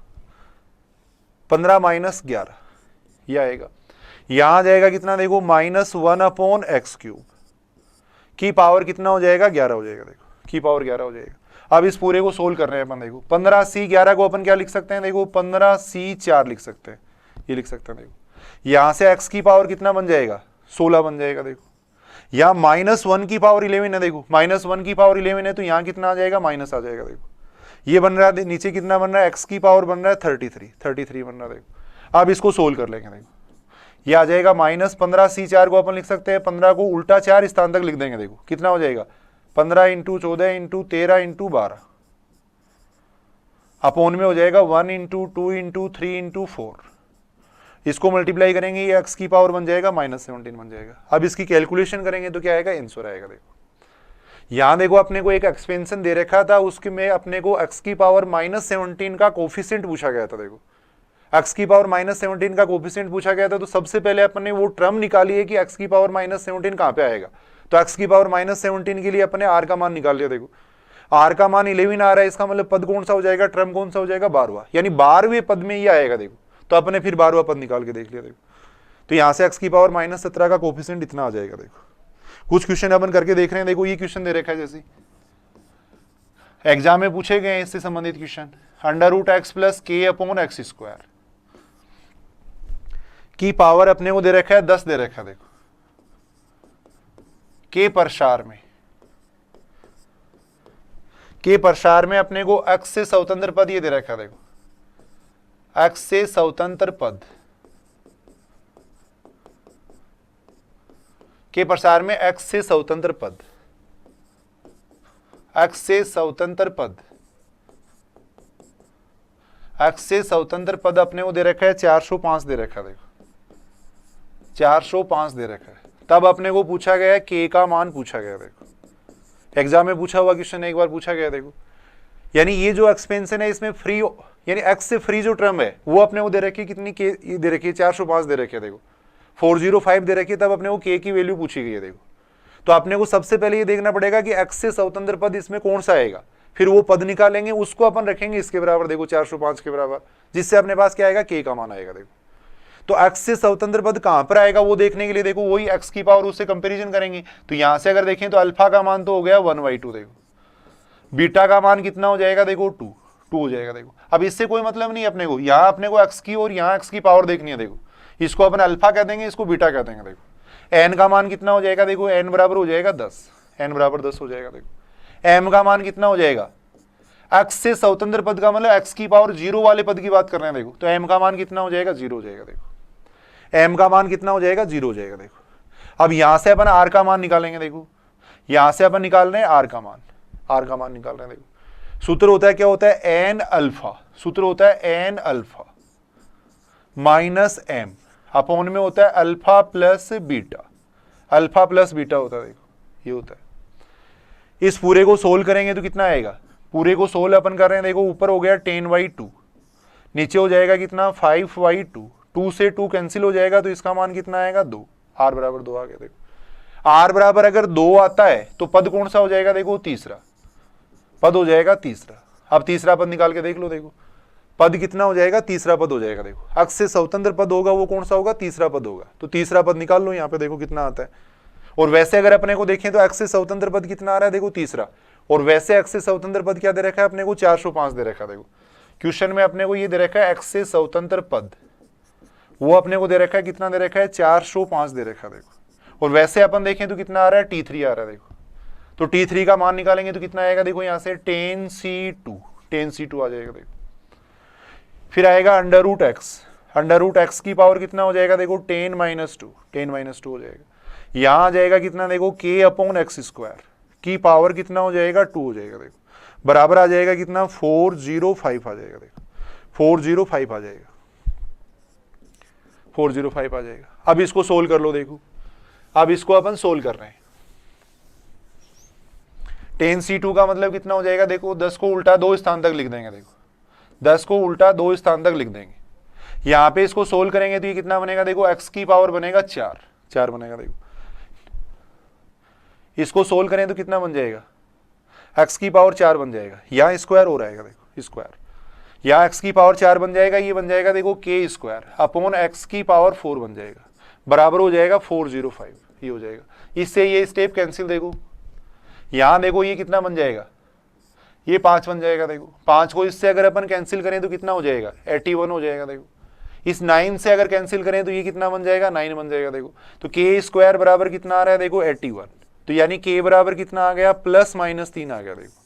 Speaker 1: 15 माइनस 11, ये आएगा। यहां आ जाएगा कितना देखो -1/x³ की पावर कितना हो जाएगा 11 हो जाएगा, देखो की पावर 11 हो जाएगा। अब इस पूरे को सोल्व कर रहे हैं अपन, देखो 15c11 को अपन क्या लिख सकते हैं, देखो 15c4 लिख सकते हैं, ये लिख सकते हैं। देखो यहां से x की पावर कितना बन जाएगा 16 बन जाएगा। देखो यहां -1 की पावर 11 है, देखो -1 की पावर 11 है तो यहां कितना आ जाएगा माइनस आ जाएगा। देखो ये बन रहा है, नीचे कितना बन रहा है x की पावर बन रहा है 33 बन रहा है। देखो अब इसको सोल्व कर लेंगे, देखो ये आ जाएगा -15c4 को अपन लिख सकते हैं 15 को उल्टा 4 स्थान तक लिख देंगे, देखो कितना हो जाएगा 15 × 14 × 13 × 12 अपोन में हो जाएगा 1 × 2 × 3 × 4, इसको मल्टीप्लाई करेंगे ये x की पावर बन जाएगा -17 बन जाएगा। अब इसकी कैलकुलेशन करेंगे तो क्या आएगा आंसर आएगा। देखो यहां देखो अपने को एक एक्सपेंशन दे रखा था, उसके में अपने को x की पावर -17 का कोफिशिएंट पूछा गया था। देखो x की पावर -17 का कोफिशिएंट पूछा गया था, तो सबसे पहले अपने वो टर्म निकाली है कि x की पावर -17 कहां पे आएगा, तो x की पावर -17 के लिए अपने r का मान निकाल लिया। देखो r का मान 11 आ रहा है, इसका मतलब पद कौन सा हो जाएगा, टर्म कौन सा हो जाएगा 12वां, यानी 12वें पद में ये आएगा। देखो तो अपने फिर 12वां पद निकाल के देख लिया। देखो तो यहां से x की पावर -17 का कोफिशिएंट इतना आ जाएगा। देखो कुछ क्वेश्चन अपन करके देख रहे हैं। देखो ये क्वेश्चन दे रखा है, जैसे एग्जाम में पूछे गए इससे संबंधित क्वेश्चन, √x + k/x² की पावर अपने को दे रखा है 10 दे रखा है। देखो के प्रसार में अपने को x से स्वतंत्र पद ये दे रखा है। देखो x से स्वतंत्र पद के प्रसार में x से स्वतंत्र पद, x से स्वतंत्र पद, x से स्वतंत्र पद अपने को दे रखा है 405 दे रखा है। देखो 405 दे रखा है। तब अपने को पूछा गया है k का मान पूछा गया। देखो एग्जाम में पूछा हुआ क्वेश्चन एक बार पूछा गया। देखो यानी ये जो एक्सपेंशन है इसमें फ्री, यानी x से फ्री जो टर्म है वो अपने को दे रखी है कितनी, k ये दे रखी है 405 दे रखी है। देखो 405 दे रखी है, तब अपने को k की वैल्यू पूछी गई है। देखो तो अपने को सबसे पहले ये देखना पड़ेगा कि x से स्वतंत्र पद इसमें कौन सा आएगा, फिर वो पद निकालेंगे, उसको अपन रखेंगे इसके बराबर, देखो 405 के बराबर, जिससे अपने पास क्या आएगा k का मान आएगा। देखो तो x से स्वतंत्र पद कहां पर आएगा वो देखने के लिए देखो वही x की पावर उससे कंपैरिजन करेंगे। तो यहां से अगर देखें तो अल्फा का मान तो हो गया 1/2, देखो बीटा का मान कितना हो जाएगा, देखो 2 हो जाएगा। देखो अब इससे कोई मतलब नहीं अपने को, यहाँ अपने को x की और यहाँ x की पावर देखनी है। देखो इसको अपन अल्फा कह देंगे, इसको बीटा कह देंगे। देखो n का मान कितना हो जाएगा, देखो n बराबर हो जाएगा 10, n बराबर 10 हो जाएगा। देखो m का मान कितना हो जाएगा, x से स्वतंत्र पद का मतलब x की पावर 0 वाले पद की बात कर रहे हैं। देखो तो m का मान कितना हो जाएगा 0 हो जाएगा। देखो m का मान कितना हो जाएगा 0 हो जाएगा। देखो अब यहां से अपन r का मान निकालेंगे। देखो यहां से अपन निकाल रहे हैं r का मान निकाल रहे हैं। देखो सूत्र होता है क्या होता है n अल्फा, सूत्र होता है n alpha minus m upon में होता है alpha plus beta, alpha plus beta होता है। देखो ये होता है। इस पूरे को सोल्व करेंगे तो कितना आएगा, पूरे को सोल्व अपन कर रहे हैं। देखो ऊपर हो गया 10/2, नीचे हो जाएगा कितना 5/2, 2 से 2 कैंसिल हो जाएगा तो इसका मान कितना आएगा 2, r बराबर 2 आ गया। देखो r बराबर अगर 2 आता है तो पद कौन सा हो जाएगा, देखो तीसरा पद हो जाएगा तीसरा। अब तीसरा पद निकाल के देख लो। देखो पद कितना हो जाएगा, तीसरा पद हो जाएगा। देखो x से स्वतंत्र पद होगा वो कौन सा होगा, तीसरा पद होगा, तो तीसरा पद निकाल लो। यहाँ पे देखो कितना आता है। और वैसे अगर अपने को देखें तो x से स्वतंत्र पद कितना आ रहा है, देखो तीसरा, और वैसे x से स्वतंत्र पद क्या दे रखा है अपने को 405 दे रखा है। देखो क्वेश्चन में अपने को ये दे रखा है x से स्वतंत्र पद, वो अपने को दे रखा है कितना दे रखा है 405 दे रखा है। देखो और वैसे अपन देखें तो कितना आ रहा है t3 आ रहा है। देखो तो t3 का मान निकालेंगे तो कितना आएगा, देखो यहाँ से 10c2 आ जाएगा। देखो फिर आएगा √x की पावर कितना हो जाएगा, देखो 10 - 2 हो जाएगा। यहाँ आ जाएगा कितना, देखो k/x² की पावर कितना हो जाएगा 2 हो जाएगा। देखो बराबर आ जाएगा कितना 405 आ जाएगा। देखो 405 आ जाएगा, 405 आ जाएगा। अब इसको सोल्व कर लो। देखो अब इसको अपन सोल्व कर रहे हैं। 10c2 का मतलब कितना हो जाएगा, देखो 10 को उल्टा 2 स्थान तक लिख देंगे। देखो 10 को उल्टा 2 स्थान तक लिख देंगे। यहाँ पे इसको सोल्व करेंगे तो ये कितना बनेगा देखो, x की पावर बनेगा 4 बनेगा देखो। इसको सोल्व करें तो कितना बन जाएगा, x की पावर 4 बन जाएगा, यहाँ स्क्वायर हो रहेगा देखो, स्क्वायर, यहाँ x की पावर 4 बन जाएगा, ये बन जाएगा देखो k स्क्वायर अपॉन x की पावर 4 बन जाएगा, बराबर हो जाएगा 405, ये हो जाएगा। इससे ये स्टेप कैंसिल, देखो यहाँ देखो ये कितना बन जाएगा, ये 5 बन जाएगा देखो, 5 को इससे अगर अपन कैंसिल करें तो कितना हो जाएगा, 81 हो जाएगा देखो। इस 9 से अगर कैंसिल करें तो ये कितना बन जाएगा, 9 बन जाएगा देखो। तो k स्क्वायर बराबर कितना आ रहा है देखो, 81। तो यानी k बराबर कितना आ गया, +-3 आ गया देखो।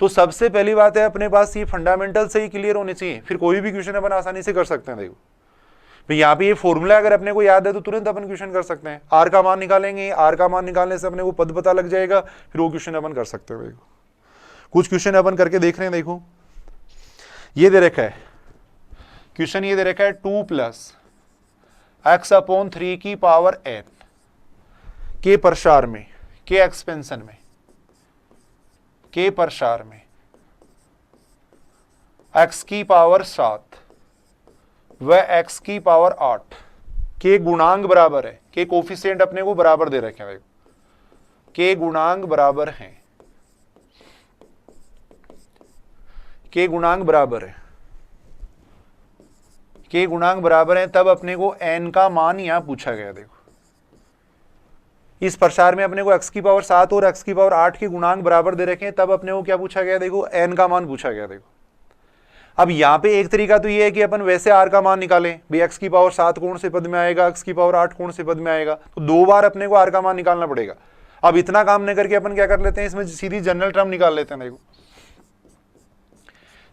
Speaker 1: तो सबसे पहली बात है अपने पास ये फंडामेंटल से ही क्लियर होने चाहिए, फिर कोई भी क्वेश्चन अपन आसानी से कर सकते हैं देखो। तो यहाँ पे ये फॉर्मूला अगर अपने को याद है तो तुरंत अपन क्वेश्चन कर सकते हैं। आर का मान निकालेंगे, आर का मान निकालने से अपने को पद पता लग जाएगा, फिर वो क्वेश्चन अपन कर सकते हैं देखो। कुछ क्वेश्चन अपन करके देख रहे हैं देखो। ये दे रखा है क्वेश्चन, ये दे रखा है 2 + x/3 की पावर n के प्रसार में, के एक्सपेंशन में, के प्रसार में x की पावर 7 व x की पावर 8 के गुणांक बराबर है, के कोफिशिएंट अपने को बराबर दे रखे हैं, के गुणांक बराबर हैं, के गुणांक बराबर है, के गुणांक बराबर है, तब अपने को n का मान यहां पूछा गया देखो। इस प्रसार में अपने को x की पावर 7 और x की पावर 8 के गुणांक बराबर दे रखे हैं, तब अपने को क्या पूछा गया देखो, n का मान पूछा गया देखो। अब यहाँ पे एक तरीका तो ये है कि अपन वैसे r का मान निकालें, भाई x की पावर 7 कौन से पद में आएगा, x की पावर 8 कौन से पद में आएगा, तो 2 बार अपने को r का मान निकालना पड़ेगा। अब इतना काम नहीं करके अपन क्या कर लेते हैं, इसमें सीधी जनरल टर्म निकाल लेते हैं देखो,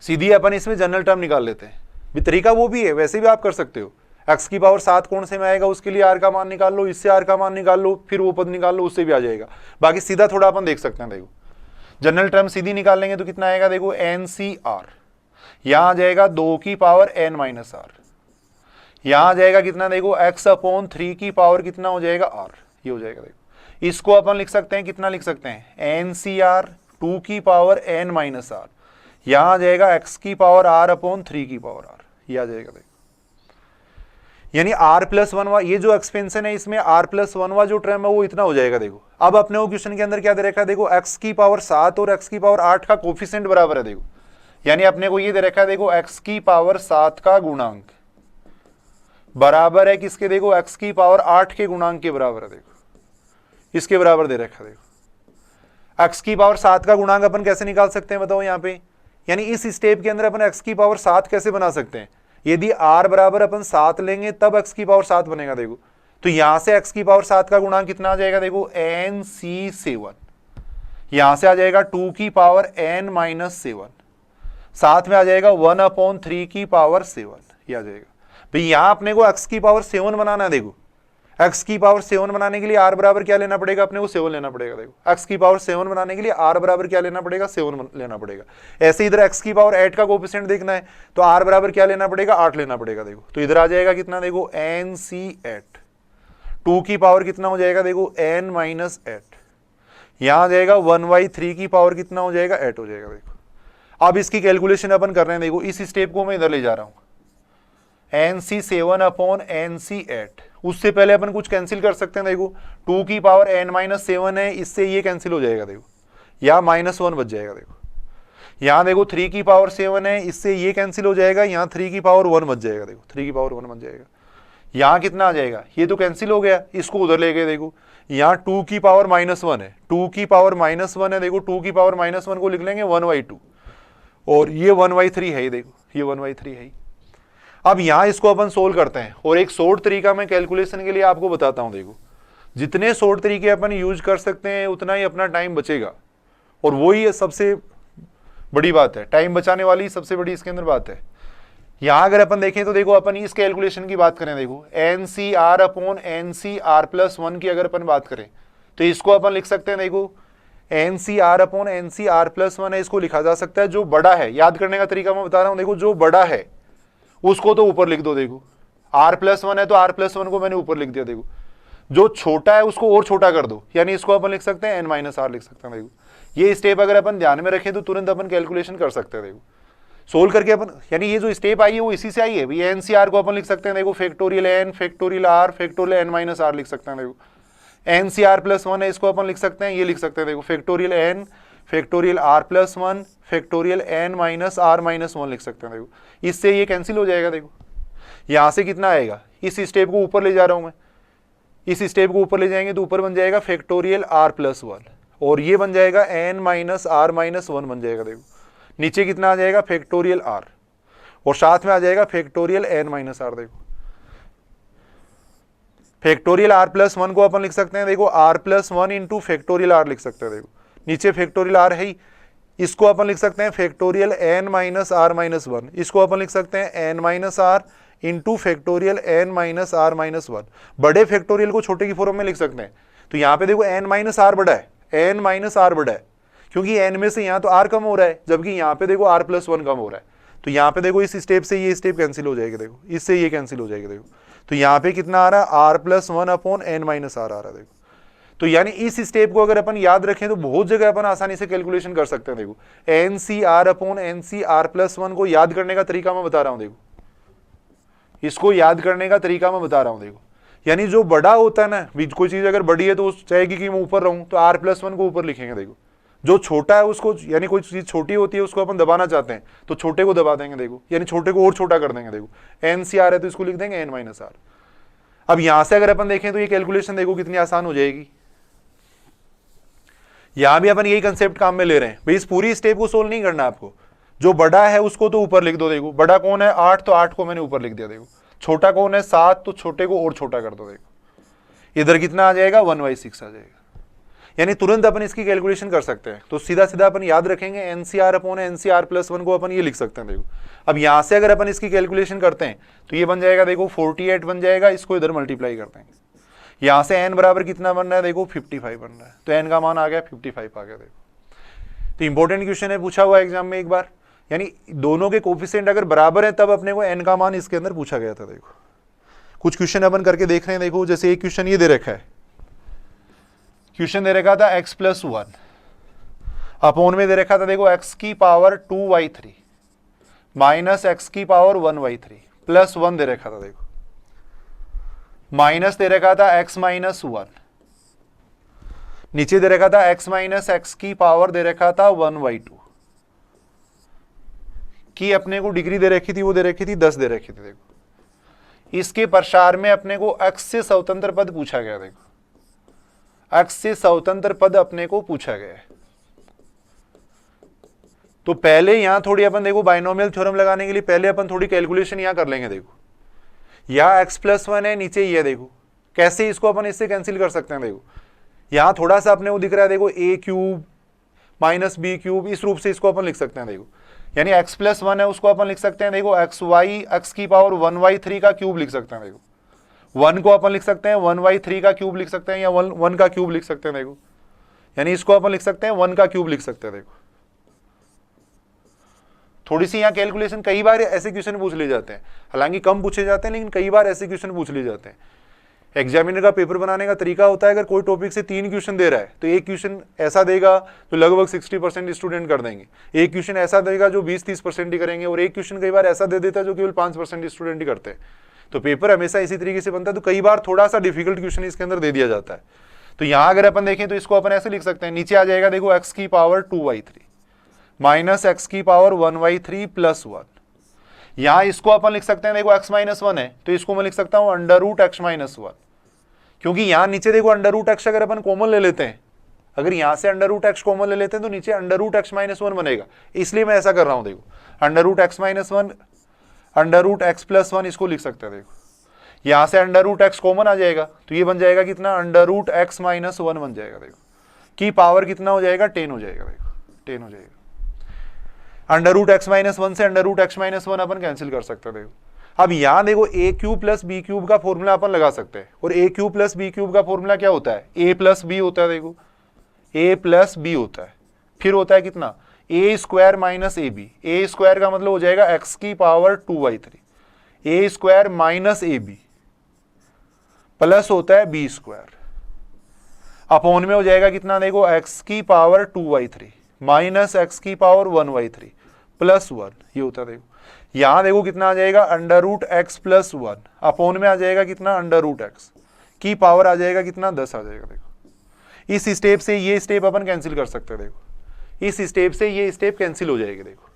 Speaker 1: सीधी अपन इसमें जनरल टर्म निकाल लेते हैं। भी तरीका वो भी है, वैसे भी आप कर सकते हो। x की पावर 7 कौन से में आएगा, उसके लिए r का मान निकाल लो, इससे r का मान निकाल लो, फिर वो पद निकाल लो, उससे भी आ जाएगा। बाकी सीधा थोड़ा अपन देख सकते हैं देखो, जनरल टर्म सीधी निकाल लेंगे तो कितना आएगा देखो, NCR, यहां आ जाएगा 2 की पावर n - r, यहां आ जाएगा कितना देखो, x/3 की पावर कितना हो जाएगा, r, ये हो जाएगा देखो। इसको अपन लिख सकते हैं, कितना लिख सकते हैं, NCR 2 की पावर n - r, यहां आ जाएगा x की पावर r/3 की पावर r, ये आ जाएगा देखो। यानी r+1 ये जो एक्सपेंशन है, इसमें r+1 जो टर्म है वो इतना हो जाएगा देखो। अब अपने वो क्वेश्चन के अंदर क्या दे रखा है देखो, x की पावर 7 और x की पावर 8 का कोफिशिएंट बराबर है देखो। यानी अपने को ये दे रखा है देखो, x की पावर 7 का गुणांक बराबर है किसके देखो, x की पावर 8 के गुणांक के बराबर है देखो, इसके बराबर दे रखा है देखो। x की पावर 7 का गुणांक अपन कैसे निकाल सकते हैं बताओ यहाँ पे, यानी इस स्टेप के अंदर अपन x की पावर 7 कैसे बना सकते हैं, यदि r बराबर अपन 7 लेंगे तब x की पावर 7 बनेगा देखो। तो यहां से x की पावर 7 का गुणांक कितना आ जाएगा देखो, NC7, यहां से आ जाएगा 2 की पावर n - 7, साथ में आ जाएगा 1/3 की पावर 7, ये आ जाएगा भाई। यहां अपने को x की पावर 7 बनाना है देखो, x की पावर 7 बनाने के लिए r बराबर क्या लेना पड़ेगा, अपने को 7 लेना पड़ेगा देखो। x की पावर 7 बनाने के लिए r बराबर क्या लेना पड़ेगा, 7 लेना पड़ेगा। ऐसे इधर x की पावर 8 का कोफिशिएंट देखना है तो r बराबर क्या लेना पड़ेगा, 8 लेना पड़ेगा देखो। तो इधर आ जाएगा कितना देखो, NC8, 2 की पावर कितना हो जाएगा देखो, n - 8, यहां आ जाएगा 1/3 की पावर कितना हो जाएगा, 8 हो जाएगा देखो। अब इसकी कैलकुलेशन अपन कर रहे हैं देखो, इस स्टेप को मैं इधर ले जा रहा हूं, NC7/NC8। उससे पहले अपन कुछ कैंसिल कर सकते हैं देखो, 2 की पावर n - 7 है, इससे ये कैंसिल हो जाएगा देखो, यहाँ -1 बच जाएगा देखो। यहाँ देखो 3 की पावर 7 है, इससे ये कैंसिल हो जाएगा, यहाँ 3 की पावर 1 बच जाएगा देखो, 3 की पावर 1 बच जाएगा। यहाँ कितना आ जाएगा, ये तो कैंसिल हो गया, इसको उधर ले गए देखो, यहाँ 2 की पावर -1 है, 2 की पावर -1 है देखो, 2 की पावर -1 को लिख लेंगे 1/2, और ये 1/3 है ही देखो, ये 1/3 है ही। अब यहां इसको अपन सोल्व करते हैं, और एक शॉर्ट तरीका मैं कैलकुलेशन के लिए आपको बताता हूं देखो। जितने शॉर्ट तरीके अपन यूज कर सकते हैं उतना ही अपना टाइम बचेगा, और वही सबसे बड़ी बात है, टाइम बचाने वाली सबसे बड़ी इसके अंदर बात है। यहां अगर अपन देखें तो देखो, अपन इस कैलकुलेशन की बात करें देखो, NCR/NCR+1 की अगर अपन बात करें तो इसको अपन लिख सकते हैं देखो, NCR/NCR+1 है, इसको लिखा जा सकता है जो बड़ा है। याद करने का तरीका मैं बता रहा हूं देखो, जो बड़ा है उसको तो ऊपर लिख दो देखो, r+1 है तो r+1 को मैंने ऊपर लिख दिया देखो, जो छोटा है उसको और छोटा कर दो, यानी इसको अपन लिख सकते हैं n - r लिख सकते हैं देखो। ये स्टेप अगर अपन ध्यान में रखें तो तुरंत अपन कैलकुलेशन कर सकते हैं देखो। सोल्व करके अपन, यानी ये जो स्टेप आई है वो इसी से आई है। भी एनसीआर को अपन लिख सकते हैं देखो factorial n factorial r factorial n minus r लिख सकते हैं देखो। एनसीआर प्लस 1 है, इसको अपन लिख सकते हैं, ये लिख सकते हैं देखो factorial n factorial r plus 1 factorial n minus r minus 1 लिख सकते हैं देखो। इससे ये कैंसिल हो जाएगा देखो। यहां से कितना आएगा, इस स्टेप को ऊपर ले जा रहा हूं मैं, इस स्टेप को ऊपर ले जाएंगे तो ऊपर बन जाएगा फैक्टोरियल आर प्लस 1 और ये बन जाएगा एन माइनस आर माइनस 1 बन जाएगा देखो। नीचे कितना आ जाएगा फैक्टोरियल आर और साथ में आ जाएगा फैक्टोरियल एन माइनस आर देखो। फैक्टोरियल आर प्लस 1 को अपन लिख सकते हैं देखो r plus 1 into factorial r लिख सकते हैं देखो। नीचे फैक्टोरियल आर है ही, इसको अपन लिख सकते हैं factorial n minus r minus 1, इसको अपन लिख सकते हैं n minus r into factorial n minus r minus 1। बड़े फैक्टोरियल को छोटे की फॉर्म में लिख सकते हैं। तो यहाँ पे देखो एन माइनस आर बड़ा है, एन माइनस आर बड़ा है, क्योंकि एन में से यहाँ तो आर कम हो रहा है, जबकि यहाँ पे देखो आर प्लस 1 कम हो रहा है। तो यहाँ पे देखो इस स्टेप से ये स्टेप कैंसिल हो जाएगा देखो, इससे ये कैंसिल हो जाएगा देखो। तो यहाँ पे कितना आ रहा है R plus 1 upon N minus R आ रहा है देखो। तो यानी इस स्टेप को अगर अपन याद रखें तो बहुत जगह अपन आसानी से कैलकुलेशन कर सकते हैं देखो। N c r upon n c r plus 1 को याद करने का तरीका मैं बता रहा हूं देखो, इसको याद करने का तरीका मैं बता रहा हूं देखो। यानी जो बड़ा होता है ना, कोई चीज अगर बड़ी है तो चाहेगी कि मैं ऊपर रहूं तो आर प्लस 1 को ऊपर लिखेंगे देखो। जो छोटा है उसको, यानी कोई चीज छोटी होती है उसको अपन दबाना चाहते हैं तो छोटे को दबा देंगे देखो, यानी छोटे को और छोटा कर देंगे देखो। एन सी आर है तो इसको लिख देंगे एन माइनस आर। अब यहां से अगर अपन देखें तो ये कैलकुलेशन देखो कितनी आसान हो जाएगी। यहां भी अपन यही कंसेप्ट काम में ले रहे हैं भाई, इस पूरी स्टेप को सोल्व नहीं करना आपको। जो बड़ा है उसको तो ऊपर लिख दो देखो, बड़ा कौन है 8, तो 8 को मैंने ऊपर लिख दिया देखो। छोटा कौन है 7, तो छोटे को और छोटा कर दो देखो। इधर कितना आ जाएगा 1/6 आ जाएगा। यानी तुरंत अपन इसकी कैलकुलेशन कर सकते हैं। तो सीधा सीधा अपन याद रखेंगे एनसीआर अपॉन एनसीआर प्लस 1 को अपन ये लिख सकते हैं देखो। अब यहां से अगर अपन इसकी कैलकुलेशन करते हैं तो ये बन जाएगा देखो 48 बन जाएगा, इसको इधर मल्टीप्लाई कर देंगे। यहां से n बराबर कितना बन रहा है देखो 55 बन रहा है, तो n का मान आ गया 55 आ गया देखो। तो इंपॉर्टेंट क्वेश्चन है, पूछा हुआ एग्जाम में एक बार, यानी दोनों के कोफिशिएंट अगर बराबर है तब अपने को n का मान इसके अंदर पूछा गया था देखो। कुछ क्वेश्चन अपन करके देख रहे हैं देखो। जैसे एक क्वेश्चन ये दे रखा है, क्वेश्चन दे रखा था x प्लस 1 अपॉन में दे रखा था देखो x की पावर 2y3 माइनस x की पावर 1y3 प्लस 1 दे रखा था देखो, माइनस दे रखा था x माइनस 1, नीचे दे रखा था x माइनस x की पावर दे रखा था 1/2 की अपने को डिग्री दे रखी थी, वो दे रखी थी 10 दे रखी थी देखो। इसके प्रसार में अपने को x से स्वतंत्र पद पूछा गया देखो, x से स्वतंत्र पद अपने को पूछा गया है। तो पहले यहां थोड़ी अपन देखो बाइनोमियल थ्योरम लगाने के लिए पहले अपन थोड़ी कैलकुलेशन यहां कर लेंगे देखो। यहां x प्लस 1 है, नीचे ये देखो, कैसे इसको अपन इससे कैंसिल कर सकते हैं देखो। यहां थोड़ा सा अपने को दिख रहा है देखो a cube minus b cube, इस रूप से इसको अपन लिख सकते हैं देखो। यानी x प्लस 1 है उसको अपन लिख सकते हैं देखो x की पावर 1/3 का क्यूब लिख सकते हैं देखो। 1 को अपन लिख सकते हैं 1/3 का क्यूब लिख सकते हैं, या 1 का क्यूब लिख सकते हैं देखो। यानी इसको अपन लिख सकते हैं 1 का क्यूब लिख सकते हैं देखो। थोड़ी सी यहाँ कैलकुलेशन, कई बार ऐसे क्वेश्चन पूछ ले जाते हैं, हालांकि कम पूछे जाते हैं लेकिन कई बार ऐसे क्वेश्चन पूछ ले जाते हैं। एग्जामिनर का पेपर बनाने का तरीका होता है, अगर कोई टॉपिक से 3 क्वेश्चन दे रहा है तो एक क्वेश्चन ऐसा देगा तो लगभग 60% स्टूडेंट कर देंगे, एक क्वेश्चन ऐसा देगा जो 20-30% ही करेंगे, और एक क्वेश्चन कई बार ऐसा दे देता है जो केवल 5% स्टूडेंट ही करते हैं। तो पेपर हमेशा इसी तरीके से बनता है। तो कई बार थोड़ा सा डिफिकल्ट क्वेश्चन इसके अंदर दे दिया जाता है। तो यहाँ अगर अपन देखें तो इसको अपन ऐसे लिख सकते हैं, नीचे आ जाएगा देखो x की पावर 2y3 माइनस x की पावर 1/3 प्लस 1। यहां इसको अपन लिख सकते हैं देखो x माइनस 1 है तो इसको मैं लिख सकता हूं अंडर रूट x माइनस 1, क्योंकि यहां नीचे देखो अंडर रूट x अगर अपन कॉमन ले लेते हैं, अगर यहां से अंडर रूट x कॉमन ले लेते हैं तो नीचे अंडर रूट x माइनस 1 बनेगा, इसलिए मैं ऐसा कर रहा हूं देखो। Under root x minus 1 under root x plus 1 इसको लिख सकते हैं देखो। यहां से अंडर रूट x कॉमन आ जाएगा तो ये बन जाएगा कितना अंडर रूट x माइनस 1 बन जाएगा देखो, की पावर कितना हो जाएगा 10 हो जाएगा देखो, 10 हो जाएगा। अंडर रूट x माइनस 1 से अंडर रूट x माइनस 1 अपन कैंसिल कर सकते हैं देखो। अब यहां देखो a cube plus b cube का फॉर्मूला अपन लगा सकते हैं, और a cube plus b cube का फॉर्मूला क्या होता है a प्लस b होता है देखो, a प्लस b होता है, फिर होता है कितना a square minus ab, a square का मतलब हो जाएगा x की power 2y3, a square minus ab plus होता है b स्क्वायर, अपॉन में हो जाएगा कितना देखो x की पावर 2y3 माइनस x की पावर 1/3 +1 ये होता है। देखो यहाँ देखो कितना आ जाएगा √x + 1 अपोन में आ जाएगा कितना √x की पावर आ जाएगा कितना 10 आ जाएगा। देखो इस स्टेप से ये स्टेप अपन कैंसिल कर सकते हैं। देखो इस स्टेप से ये स्टेप कैंसिल हो जाएगी। देखो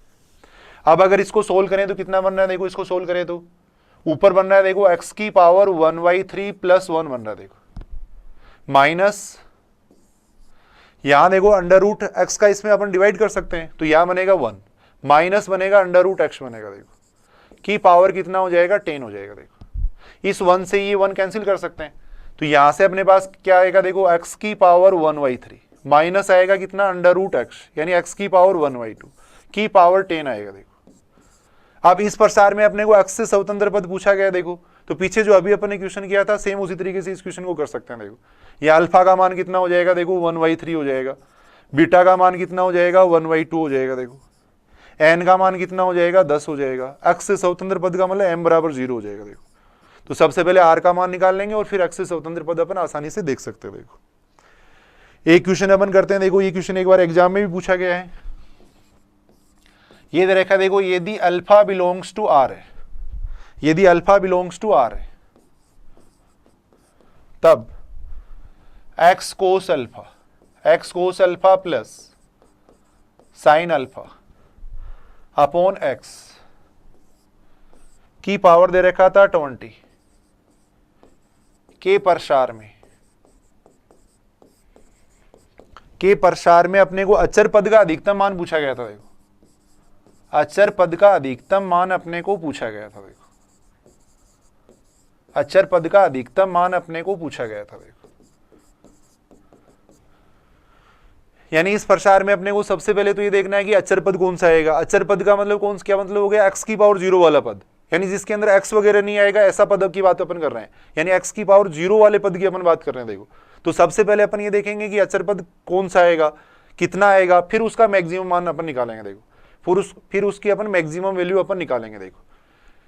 Speaker 1: अब अगर इसको सोल्व करें तो कितना बन रहा है, देखो इसको सोल्व करें तो ऊपर बन रहा है देखो x की पावर 1/3 + 1 बन रहा है। देखो माइनस यहां देखो √x का इसमें अपन डिवाइड कर सकते हैं तो यहां बनेगा 1 माइनस बनेगा √x बनेगा। देखो की पावर कितना हो जाएगा 10 हो जाएगा। देखो इस 1 से ये 1 कैंसिल कर सकते हैं तो यहां से अपने पास क्या आएगा, देखो x की पावर 1/3 माइनस आएगा कितना √x यानी x की पावर 1/2 की पावर 10 आएगा। देखो अब इस प्रसार में अपने को x से स्वतंत्र पद पूछा गया। देखो तो पीछे जो अभी अपन ने क्वेश्चन किया था सेम उसी तरीके से इस क्वेश्चन को कर सकते हैं। देखो ये अल्फा का मान कितना हो जाएगा, देखो 1/3 हो जाएगा, बीटा का मान कितना हो जाएगा 1/2 हो जाएगा, देखो n का मान कितना हो जाएगा 10 हो जाएगा। x से स्वतंत्र पद का मतलब m बराबर 0 हो जाएगा। देखो तो सबसे पहले r का मान निकाल लेंगे और फिर x से स्वतंत्र पद अपन आसानी से देख सकते हैं। देखो एक क्वेश्चन अपन करते हैं। देखो ये क्वेश्चन एक बार एग्जाम में भी पूछा गया है। ये देखा देखो यदि अल्फा बिलोंग्स टू r है, यदि अल्फा बिलोंग्स टू r है तब x cos alpha plus sine alpha upon x की पावर दे रखा था 20 के प्रसार में अपने को अचर पद का अधिकतम मान पूछा गया था। देखो अचर पद का अधिकतम मान अपने को पूछा गया था। देखो अचर पद का अधिकतम मान अपने को पूछा गया था। देखो यानी इस प्रसार में अपने को सबसे पहले तो ये देखना है कि अचर पद कौन सा आएगा। अचर पद का मतलब कौन सा, क्या मतलब हो गया x की पावर 0 वाला पद, यानी जिसके अंदर x वगैरह नहीं आएगा ऐसा पद की बात अपन कर रहे हैं, यानी x की पावर 0 वाले पद की अपन बात कर रहे हैं। देखो तो सबसे पहले अपन ये देखेंगे कि अचर पद कौन सा आएगा, कितना आएगा, फिर उसका मैक्सिमम मान अपन निकालेंगे। देखो फिर उसकी अपन मैक्सिमम वैल्यू अपन निकालेंगे। देखो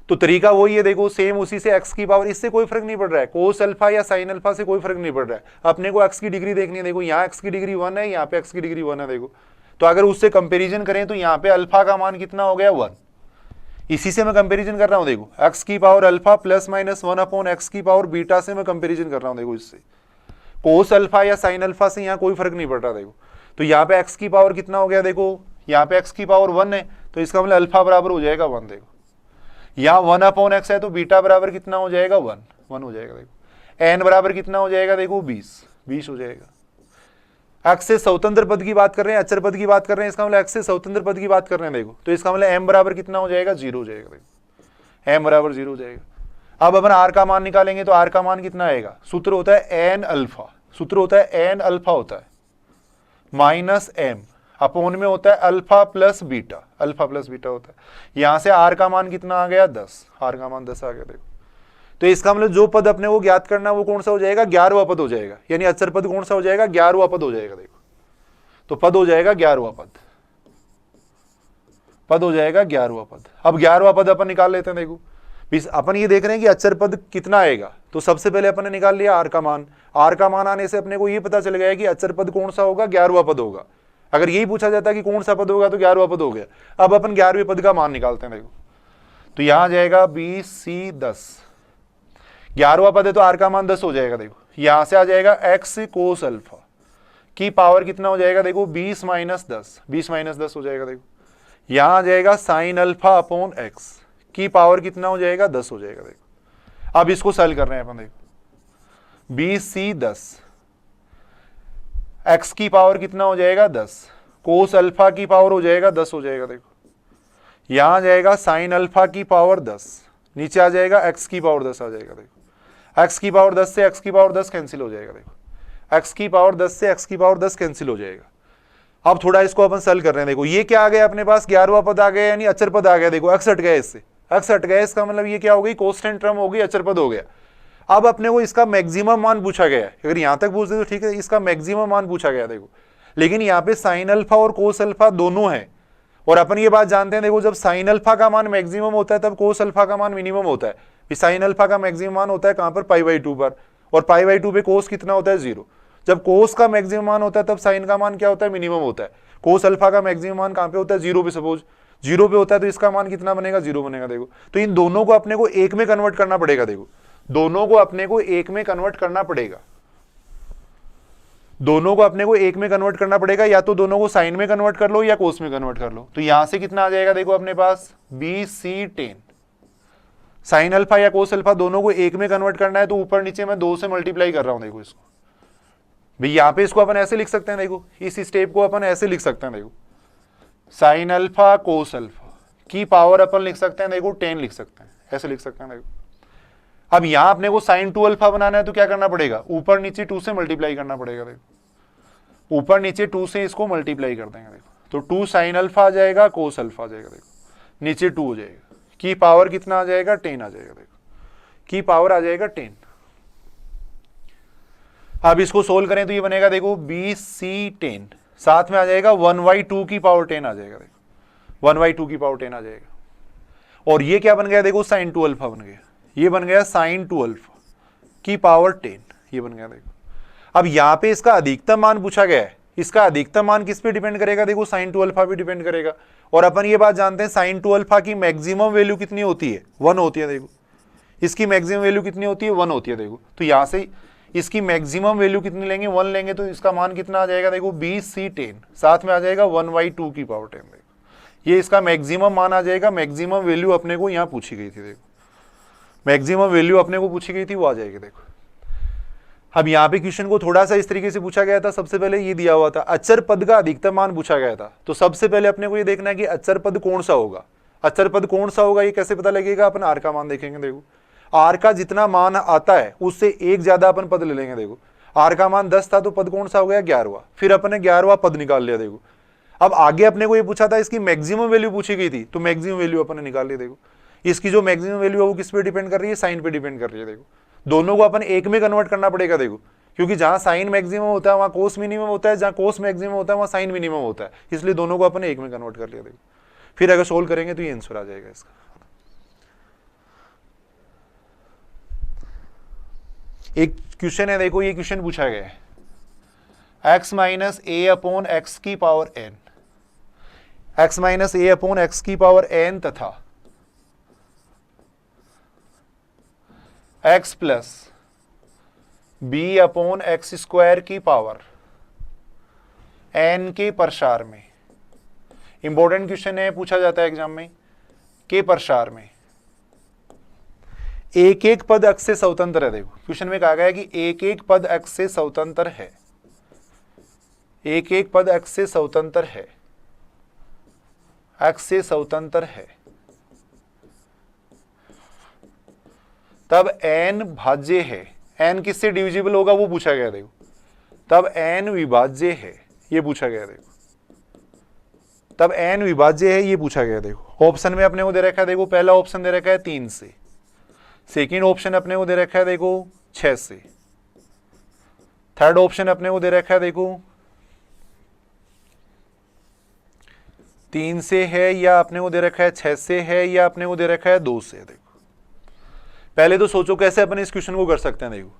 Speaker 1: तो तरीका वही है। देखो सेम उसी से x की पावर, इससे कोई फर्क नहीं पड़ रहा है, कोस अल्फा या साइन अल्फा से कोई फर्क नहीं पड़ रहा है। अपने को x की डिग्री देखनी है। देखो यहाँ x की डिग्री 1 है, यहाँ पे x की डिग्री 1 है। देखो तो अगर उससे कंपैरिजन करें तो यहाँ पे अल्फा का मान कितना हो गया 1, इसी से मैं कंपैरिजन कर रहा हूँ। देखो x की power alpha plus minus 1 upon x की पावर बीटा से मैं कंपैरिजन कर रहा हूँ। देखो इससे कोस अल्फा या साइन अल्फा से यहाँ कोई फर्क नहीं पड़ रहा। देखो तो यहाँ पे x की पावर कितना हो गया, देखो यहाँ पे x की पावर 1 है तो इसका मतलब अल्फा बराबर हो जाएगा 1। देखो यहाँ 1 अपॉन x है तो बीटा बराबर कितना हो जाएगा 1 हो जाएगा। देखो n बराबर कितना हो जाएगा, देखो 20 हो जाएगा। x से स्वतंत्र पद की बात कर रहे हैं, अचर पद की बात कर रहे हैं, इसका मतलब x से स्वतंत्र पद की बात कर रहे हैं। देखो तो इसका मतलब m बराबर कितना हो जाएगा 0 हो जाएगा। देखो m बराबर 0 हो जाएगा। अब अपन r का मान निकालेंगे तो r का मान कितना आएगा, सूत्र होता है n अल्फा, सूत्र होता है n अल्फा होता है माइनस m अपोन में होता है अल्फा प्लस बीटा होता है। यहां से r का मान कितना आ गया 10, r का मान 10 आ गया। देखो तो इसका मतलब जो पद अपने को ज्ञात करना वो कौन सा हो जाएगा, 11वां पद हो जाएगा, यानी अचर पद कौन सा हो जाएगा 11वां पद हो जाएगा। देखो तो पद हो जाएगा 11वां पद हो जाएगा 11वां पद। अब 11वां पद अपन निकाल लेते हैं। देखो अपन ये देख रहे हैं कि अचर पद कितना आएगा, तो सबसे पहले अपन ने निकाल लिया r का मान। r का मान आने से अपने को ये पता चल गया कि अचर पद कौन सा होगा, 11वां पद होगा। अगर यही पूछा जाता कि कौन सा पद होगा तो 11वां पद हो गया। अब अपन 11वें पद का मान निकालते हैं। देखो तो यहां जाएगा 20c 10, 11वां पद है तो r का मान 10 हो जाएगा। देखो यहां से आ जाएगा x कोस अल्फा की पावर कितना हो जाएगा, देखो 20 माइनस 10 हो जाएगा। देखो यहां आ जाएगा साइन अल्फा अपॉन x की पावर कितना हो जाएगा 10 हो जाएगा। देखो अब इसको सॉल्व कर रहे हैं अपन। देखो 20c 10, x की पावर कितना हो जाएगा 10, कोस अल्फा की पावर हो जाएगा 10 हो जाएगा। देखो यहां जाएगा साइन अल्फा की पावर 10, नीचे आ जाएगा x की पावर 10 आ जाएगा। देखो x की पावर 10 से x की पावर 10 कैंसिल हो जाएगा। देखो x की पावर 10 से x की पावर 10 कैंसिल हो जाएगा। अब थोड़ा इसको अपन सॉल्व कर रहे हैं। देखो ये क्या आ गया अपने पास, 11वां पद आ गया, यानी अचर पद आ गया। देखो x हट गया, इससे x हट गया, इसका मतलब ये क्या हो गई, कांस्टेंट टर्म हो गई, अचर पद हो गया। अब अपने को इसका मैक्सिमम मान पूछा गया है। अगर यहां तक पूछ दे तो ठीक है, इसका मैक्सिमम मान पूछा गया। देखो लेकिन यहाँ पे साइन अल्फा और कोस अल्फा दोनों है, और अपन ये बात जानते हैं। देखो जब साइन अल्फा का मान मैक्सिमम होता है तब कोस अल्फा का मान मिनिमम होता है। साइन अल्फा का मैक्सिमम मान होता है कहां पर, π/2 पर, और π/2 पे कोस कितना होता है 0। जब कोस का मैक्सिमम मान होता है तब साइन का मान क्या होता है, मिनिमम होता है। कोस अल्फा का मैक्सिमम मान कहां पे होता है 0 पे। सपोज जीरो पे होता है तो इसका मान कितना बनेगा, जीरो बनेगा। देखो तो इन दोनों को अपने को एक में कन्वर्ट करना पड़ेगा। देखो दोनों को अपने को एक में कन्वर्ट करना पड़ेगा, दोनों को अपने को एक में कन्वर्ट करना पड़ेगा, या तो दोनों को साइन में कन्वर्ट कर लो या कोस में कन्वर्ट कर लो। तो यहां से कितना आ जाएगा, देखो अपने पास B C ten, sine alpha या कोस अल्फा दोनों को एक में कन्वर्ट करना है तो ऊपर नीचे मैं 2 से मल्टीप्लाई कर रहा हूं। देखो इसको भाई यहां पे इसको अपन ऐसे लिख सकते हैं, देखो इस स्टेप को अपन ऐसे लिख सकते हैं, देखो साइन अल्फा कोस अल्फा की पावर अपन लिख सकते हैं, देखो 10 लिख सकते हैं, ऐसे लिख सकते हैं। देखो अब यहां अपने को साइन 2 अल्फा बनाना है तो क्या करना पड़ेगा, ऊपर नीचे 2 से मल्टीप्लाई करना पड़ेगा। देखो ऊपर नीचे 2 से इसको मल्टीप्लाई कर देंगे। देखो तो 2 साइन अल्फा आ जाएगा, कोस अल्फा आ जाएगा, देखो नीचे 2 हो जाएगा, की पावर कितना आ जाएगा, 10 आ जाएगा। देखो की पावर आ जाएगा 10। अब इसको सोल्व करें तो ये बनेगा, देखो बी सी 10 साथ में आ जाएगा 1/2 की पावर 10 आ जाएगा। देखो 1/2 की पावर 10 आ जाएगा। और ये क्या बन गया, देखो साइन 2 अल्फा बन गया, ये बन गया साइन 2 अल्फा की पावर 10, ये बन गया। देखो अब यहां पे इसका अधिकतम मान पूछा गया है, इसका अधिकतम मान किस पे डिपेंड करेगा, देखो साइन 2 अल्फा पे डिपेंड करेगा। और अपन ये बात जानते हैं साइन 2 अल्फा की मैक्सिमम वैल्यू कितनी होती है, 1 होती है। देखो इसकी मैक्सिमम वैल्यू कितनी होती है, 1 होती है। देखो तो यहां से इसकी मैक्सिमम वैल्यू कितनी लेंगे, 1 लेंगे तो इसका मान कितना आ जाएगा, देखो बी सी 10 साथ में आ जाएगा 1/2 की पावर 10। देखो ये इसका मैक्सिमम मान आ जाएगा, मैक्सिमम वैल्यू अपने को यहां पूछी गई थी। देखो मैक्सिमम वैल्यू अपने को पूछी गई थी, वो आ जाएगी। देखो अब यहाँ पे क्वेश्चन को थोड़ा सा इस तरीके से पूछा गया था। सबसे पहले ये दिया हुआ था अचर पद का अधिकतम मान पूछा गया था, तो सबसे पहले अपने को ये देखना है कि अचर पद कौन सा होगा। अचर पद कौन सा होगा ये कैसे पता लगेगा, अपन आर का मान देखेंगे। देखो आर का जितना मान आता है उससे एक ज्यादा अपन पद ले लेंगे। देखो आर का मान 10 था तो पद कौन सा हो गया, 11वां, फिर अपने 11वां पद निकाल लिया। देखो अब आगे अपने को ये पूछा था इसकी मैक्सिमम वैल्यू पूछी गई थी, तो मैक्सिमम वैल्यू अपन ने निकाल ली। देखो इसकी जो मैक्सिमम वैल्यू है वो किस पे डिपेंड कर रही है, साइन पे डिपेंड कर रही है। देखो दोनों को अपन एक में कन्वर्ट करना पड़ेगा। देखो क्योंकि जहां साइन मैक्सिमम होता है वहां कोस मिनिमम होता है, जहां कोस मैक्सिमम होता है वहां साइन मिनिमम होता है, इसलिए दोनों को अपन एक में कन्वर्ट कर लिया। देखो फिर अगर सोल्व करेंगे तो ये आंसर आ जाएगा इसका। एक क्वेश्चन है, देखो ये क्वेश्चन पूछा गया है x minus a upon x की power n, x minus a upon x की पावर n तथा x plus b upon x square की पावर n के प्रसार में, इंपॉर्टेंट क्वेश्चन है, पूछा जाता है एग्जाम में, के प्रसार में एक एक पद अक्ष से स्वतंत्र है। देखो क्वेश्चन में कहा गया है कि एक एक पद अक्ष से स्वतंत्र है, एक एक पद अक्ष से स्वतंत्र है, अक्ष से स्वतंत्र है, तब n भाज्य है, n किससे डिविजिबल होगा वो पूछा गया। देखो तब n विभाज्य है, ये पूछा गया। देखो तब n विभाज्य है, ये पूछा गया। देखो ऑप्शन में अपने को दे रखा है, देखो पहला ऑप्शन दे रखा है 3 से, सेकेंड ऑप्शन अपने को दे रखा है देखो 6 से, थर्ड ऑप्शन अपने को दे रखा है देखो 3 से है, या अपने को दे रखा है 6 से है, या अपने को दे रखा है 2 से। देखो पहले तो सोचो कैसे अपन इस क्वेश्चन को कर सकते हैं। देखो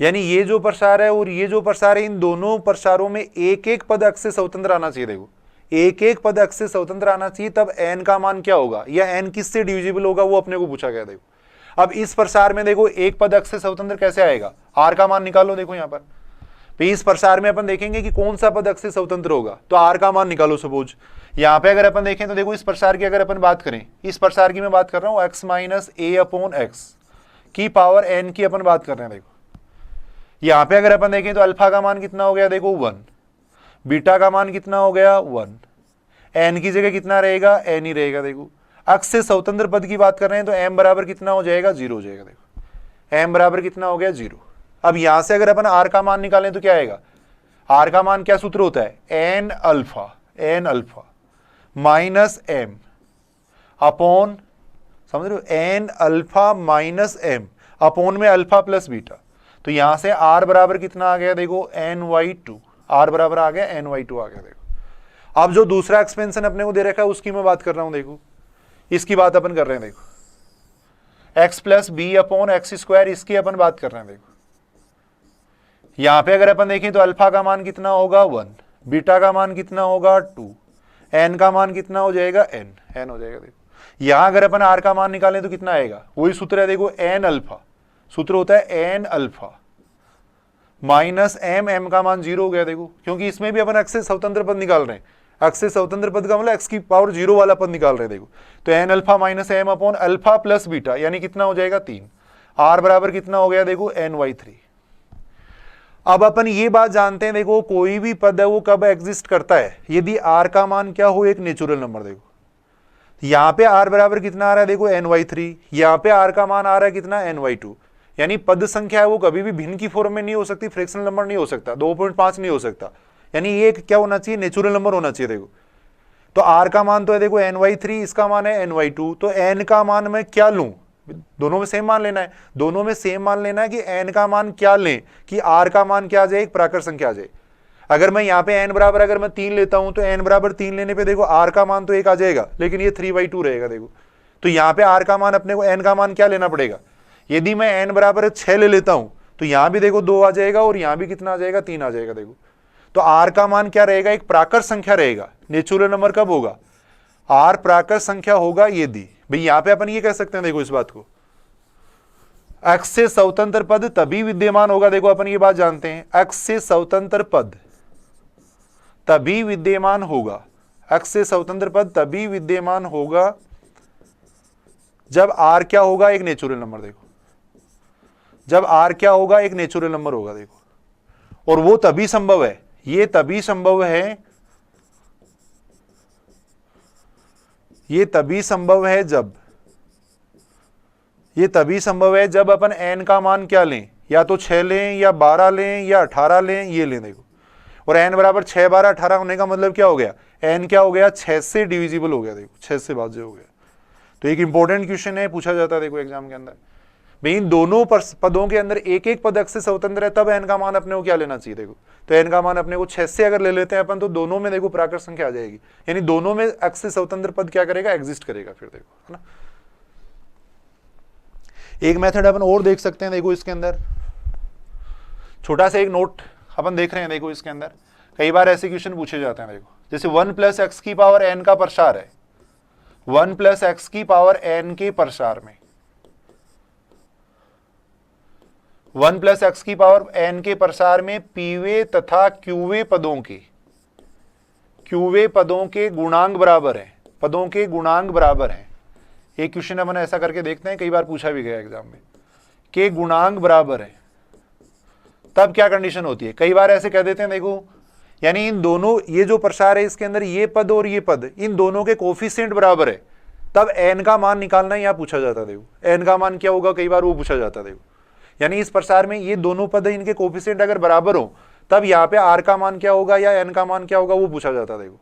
Speaker 1: यानी ये जो प्रसार है और ये जो प्रसार है, इन दोनों प्रसारों में एक एक पद अक्ष से स्वतंत्र आना चाहिए। देखो एक एक पद अक्ष से स्वतंत्र आना चाहिए, तब n का मान क्या होगा या n किससे डिविजिबल होगा वो अपने को पूछा गया। देखो अब इस प्रसार में देखो एक पद अक्ष से स्वतंत्र कैसे आएगा, r का मान निकालो। देखो यहाँ पर इस प्रसार में अपन देखेंगे कि कौन सा पद अक्ष से स्वतंत्र होगा, तो r का मान निकालो। सपोज यहाँ पे अगर अपन देखें तो देखो इस प्रसार की अगर अपन बात करें, इस प्रसार की मैं बात कर रहा हूँ x minus a upon x की पावर n की अपन बात कर रहे हैं। देखो यहाँ पे अगर अपन देखें तो अल्फा का मान कितना हो गया, देखो 1, बीटा का मान कितना हो गया 1, n की जगह कितना रहेगा, n ही रहेगा। देखो अक्ष से स्वतंत्र पद की बात कर रहे हैं तो m बराबर कितना हो जाएगा, 0 हो जाएगा। देखो m बराबर कितना हो गया, 0। अब यहां से अगर अपन r का मान निकालें तो क्या आएगा, r का मान क्या सूत्र होता है, n alpha minus m upon, समझ रहे हो, n alpha minus m upon में अल्फा प्लस बीटा। तो यहां से r बराबर कितना आ गया, देखो n/2, r बराबर आ गया n/2 आ गया। देखो अब जो दूसरा एक्सपेंशन अपने को दे रखा है उसकी मैं बात कर रहा हूं। देखो इसकी बात अपन कर रहे हैं। देखो x plus b upon x square, इसकी अपन बात कर रहे हैं। देखो यहां पे अगर अपन देखें तो अल्फा का मान कितना होगा 1, बीटा का मान कितना होगा 2, एन का मान कितना हो जाएगा, एन हो जाएगा। देखो यहां अगर अपन आर का मान निकालें तो कितना आएगा, वही सूत्र है देखो, एन अल्फा, सूत्र होता है एन अल्फा माइनस एम का मान 0 हो गया। देखो क्योंकि इसमें भी अपन एक्स से स्वतंत्र पद निकाल रहे हैं, एक्स से स्वतंत्र पद का मतलब एक्स की पावर 0 वाला पद निकाल रहे हैं। देखो तो n alpha minus m upon alpha plus beta यानी कितना हो जाएगा 3, आर बराबर कितना हो गया देखो NY3। अब अपन ये बात जानते हैं देखो, कोई भी पद है वो कब एग्जिस्ट करता है, यदि आर का मान क्या हो, एक नेचुरल नंबर। देखो यहां पे आर बराबर कितना आ रहा है देखो NY3, यहां पे आर का मान आ रहा है कितना NY2, यानी पद संख्या है वो कभी भी भिन्न की फॉर्म में नहीं हो सकती, फ्रैक्शनल नंबर नहीं हो सकता, 2.5 नहीं हो सकता, यानी ये क्या होना चाहिए, नेचुरल नंबर होना चाहिए। देखो तो आर का मान तो है देखो NY3, इसका मान है NY2, तो एन का मान मैं क्या लूं, दोनों में सेम मान लेना है, दोनों में सेम मान लेना है कि एन का मान क्या लें, कि आर का मान क्या आ जाए, एक प्राकृत संख्या आ जाए। अगर मैं यहाँ पे एन बराबर अगर मैं 3 लेता हूं तो एन बराबर 3 लेने पे देखो आर का मान तो 1 आ जाएगा, लेकिन ये 3/2 रहेगा। देखो तो यहाँ पे आर का मान अपने को एन का मान क्या लेना पड़ेगा, यदि मैं एन बराबर 6 ले लेता हूं तो यहां भी देखो 2 आ जाएगा और यहां भी कितना आ जाएगा, 3 आ जाएगा। देखो तो आर का मान क्या रहेगा, एक प्राकृत संख्या रहेगा। नेचुरल नंबर कब होगा, आर प्राकृत संख्या होगा यदि, भाई यहां पे अपन ये कह सकते हैं देखो इस बात को, एक्स से स्वतंत्र पद तभी विद्यमान होगा। देखो अपन ये बात जानते हैं, एक्स से स्वतंत्र पद तभी विद्यमान होगा, एक्स से स्वतंत्र पद तभी विद्यमान होगा जब आर क्या होगा, एक नेचुरल नंबर। देखो जब आर क्या होगा, एक नेचुरल नंबर होगा। देखो और वो तभी संभव है, ये तभी संभव है, ये तभी संभव है जब, ये तभी संभव है जब अपन n का मान क्या लें, या तो 6 लें या 12 लें या 18 लें, ये लें। देखो और n बराबर 6, 12, 18 होने का मतलब क्या हो गया, n क्या हो गया, 6 से डिविजिबल हो गया। देखो 6 से भाज्य हो गया। तो एक इंपॉर्टेंट क्वेश्चन है, पूछा जाता है देखो एग्जाम के अंदर, भाई इन दोनों पदों के अंदर एक एक पद एक्स से स्वतंत्र है, तब n का मान अपने को क्या लेना चाहिए। देखो तो n का मान अपने को 6 से अगर ले लेते हैं अपन तो दोनों में देखो प्राकृत संख्या आ जाएगी, यानी दोनों में एक्स से स्वतंत्र पद क्या करेगा, एग्जिस्ट करेगा। फिर देखो है ना, एक मेथड अपन और देख सकते हैं। देखो इसके अंदर छोटा सा एक नोट अपन देख रहे हैं। देखो इसके अंदर कई बार ऐसे क्वेश्चन पूछे जाते हैं। देखो जैसे 1 + x की पावर n का प्रसार है, 1 + x की पावर n के प्रसार में 1 + x की पावर n के प्रसार में पीवे तथा क्यूवे पदों के गुणांक बराबर है, पदों के गुणांक बराबर है। एक क्वेश्चन अपन ऐसा करके देखते हैं, कई बार पूछा भी गया एग्जाम में, के गुणांक बराबर है, तब क्या कंडीशन होती है। कई बार ऐसे कह देते हैं देखो, यानी इन दोनों, ये जो प्रसार है इसके अंदर ये पद और ये पद, इन दोनों के कोफिशिएंट बराबर है, तब n का मान निकालना यहाँ पूछा जाता है। देखो n का मान क्या होगा, कई बार वो पूछा जाता है। देखो यानी इस प्रसार में ये दोनों पद इनके कोफिशिएंट अगर बराबर हो तब यहाँ पे r का मान क्या होगा या n का मान क्या होगा, वो पूछा जाता है। देखो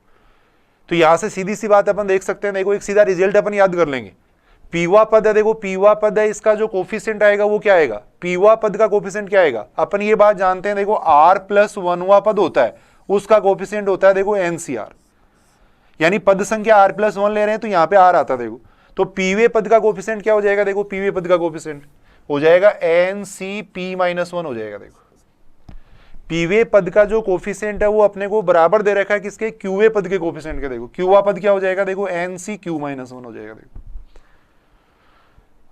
Speaker 1: तो यहां से सीधी सी बात अपन देख सकते हैं। देखो एक सीधा रिजल्ट अपन याद कर लेंगे, पीवा पद है, देखो पीवा पद है, इसका जो कोफिशिएंट आएगा वो क्या आएगा, पीवा पद का कोफिशिएंट क्या आएगा, अपन ये बात जानते हैं। देखो r + 1वां पद होता है, उसका कोफिशिएंट होता है देखो NCR, यानी पद संख्या r + 1 ले रहे हैं तो यहाँ पे r आता है। देखो तो पीवे पद का कोफिशिएंट क्या हो जाएगा, देखो पीवे पद का कोफिशिएंट हो जाएगा NCP-1 हो जाएगा। देखो पीवे पद का जो कोफिशिएंट है वो अपने को बराबर दे रखा है किसके, क्यूवे पद के कोफिशिएंट के। देखो क्यूवा पद क्या हो जाएगा, देखो NCQ-1 हो जाएगा। देखो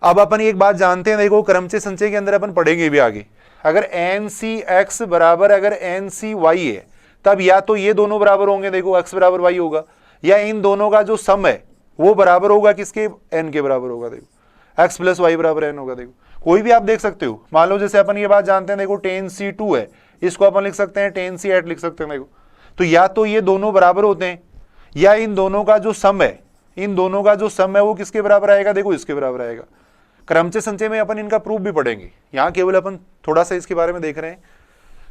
Speaker 1: अब अपन एक बात जानते हैं, देखो क्रमचय संचय के अंदर अपन पढ़ेंगे भी आगे, अगर NCX बराबर अगर NCY है तब या तो ये दोनों बराबर होंगे, देखो x बराबर y होगा, या इन दोनों का जो सम है वो बराबर होगा किसके, n के बराबर होगा। देखो x + y = n होगा। देखो कोई भी आप देख सकते हो, मान लो जैसे अपन ये बात जानते हैं, देखो 10C2 है, इसको अपन लिख सकते हैं 10C8 लिख सकते हैं। देखो तो या तो ये दोनों बराबर होते हैं, या इन दोनों का जो सम है, इन दोनों का जो सम है वो किसके बराबर आएगा, देखो इसके बराबर आएगा। क्रमचय संचय में अपन इनका प्रूफ भी पढ़ेंगे, यहाँ केवल अपन थोड़ा सा इसके बारे में देख रहे हैं।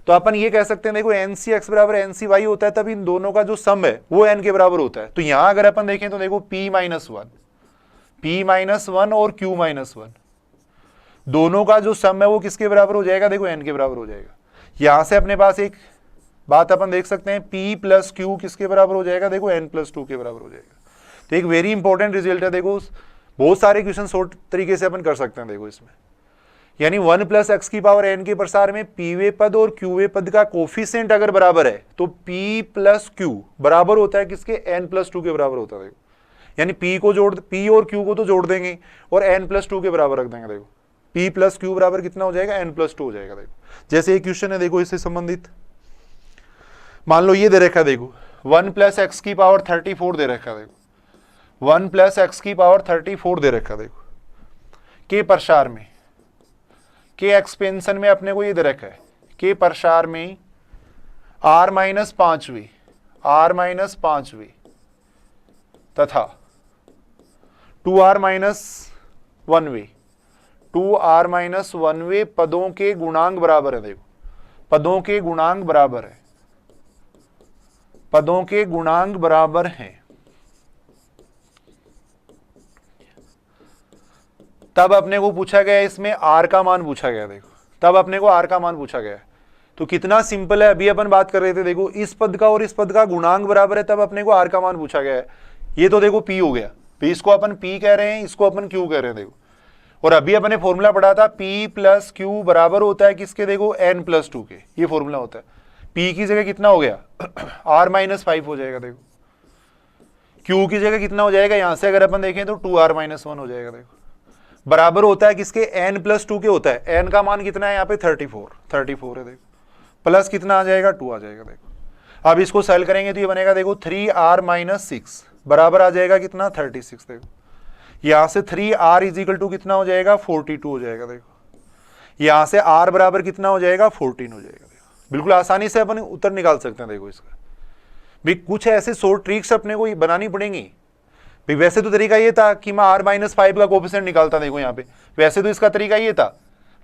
Speaker 1: तो अपन ये कह सकते हैं देखो NCX बराबर NCY होता है तब इन दोनों का जो सम है वो n के बराबर होता है। तो यहाँ अगर अपन देखें तो देखो P-1 और Q-1 दोनों का जो सम है वो किसके बराबर हो जाएगा, देखो n के बराबर हो जाएगा। यहां से अपने पास एक बात अपन देख सकते हैं, P + Q किसके बराबर हो जाएगा, देखो n + 2 के बराबर हो जाएगा। तो एक वेरी इंपॉर्टेंट रिजल्ट है। देखो बहुत सारे क्वेश्चन शॉर्ट तरीके से अपन कर सकते हैं। देखो इसमें यानी 1 प्लस एक्स की पावर एन के प्रसार में पीवे पद और क्यूवे पद का कोफिशिएंट अगर बराबर है तो पी प्लस क्यू बराबर होता है किसके, एन प्लस टू के बराबर होता है। देखो यानी पी और क्यू को तो जोड़ देंगे और एन प्लस टू के बराबर रख देंगे। देखो पी प्लस क्यू बराबर कितना हो जाएगा, एन प्लस टू हो जाएगा। देखो जैसे एक क्वेश्चन है, देखो इससे संबंधित मान लो ये दे रखा है, देखो 1 प्लस एक्स की पावर 34 दे रखा है। देखो 1 प्लस एक्स की पावर 34 दे रखा है। देखो के प्रसार में, के एक्सपेंशन में अपने को ये दे रखा है, के प्रसार में r माइनस 5v तथा 2r माइनस 1v पदों के गुणांक बराबर है। देखो पदों के गुणांक बराबर है, पदों के गुणांक बराबर हैं, तब अपने को पूछा गया इसमें r का मान पूछा गया। देखो तब अपने को r का मान पूछा गया। तो कितना सिंपल है, अभी अपन बात कर रहे थे, देखो इस पद का और इस पद का गुणांक बराबर है, तब अपने को r का मान पूछा गया है। ये तो देखो p हो गया, तो इसको अपन p कह रहे हैं, इसको अपन q कह रहे हैं। देखो और अभी अपने फॉर्मूला पढ़ा था p प्लस क्यू बराबर होता है किसके, देखो n प्लस टू के, ये फॉर्मूला होता है। p की जगह कितना हो गया r माइनस 5 हो जाएगा। देखो q की जगह कितना हो जाएगा, यहां से अगर अपन देखें तो 2r माइनस 1 हो जाएगा। देखो बराबर होता है किसके, n प्लस टू के होता है। n का मान कितना है यहाँ पे 34 है। देखो प्लस कितना आ जाएगा, 2 आ जाएगा। देखो अब इसको सेल करेंगे तो ये बनेगा, देखो 3r माइनस 6 बराबर आ जाएगा कितना, 36। देखो यहाँ से 3r इज इक्वल टू कितना हो जाएगा, 42 हो जाएगा। देखो यहाँ से r बराबर कितना हो जाएगा, 14 हो जाएगा। देखो बिल्कुल आसानी से अपन उत्तर निकाल सकते हैं। देखो इसका भी कुछ ऐसे शॉर्ट ट्रिक्स अपने को बनानी पड़ेंगी। भी वैसे तो तरीका ये था कि मैं r माइनस 5 का कोफिशिएंट निकालता। देखो यहाँ पे वैसे तो इसका तरीका ये था,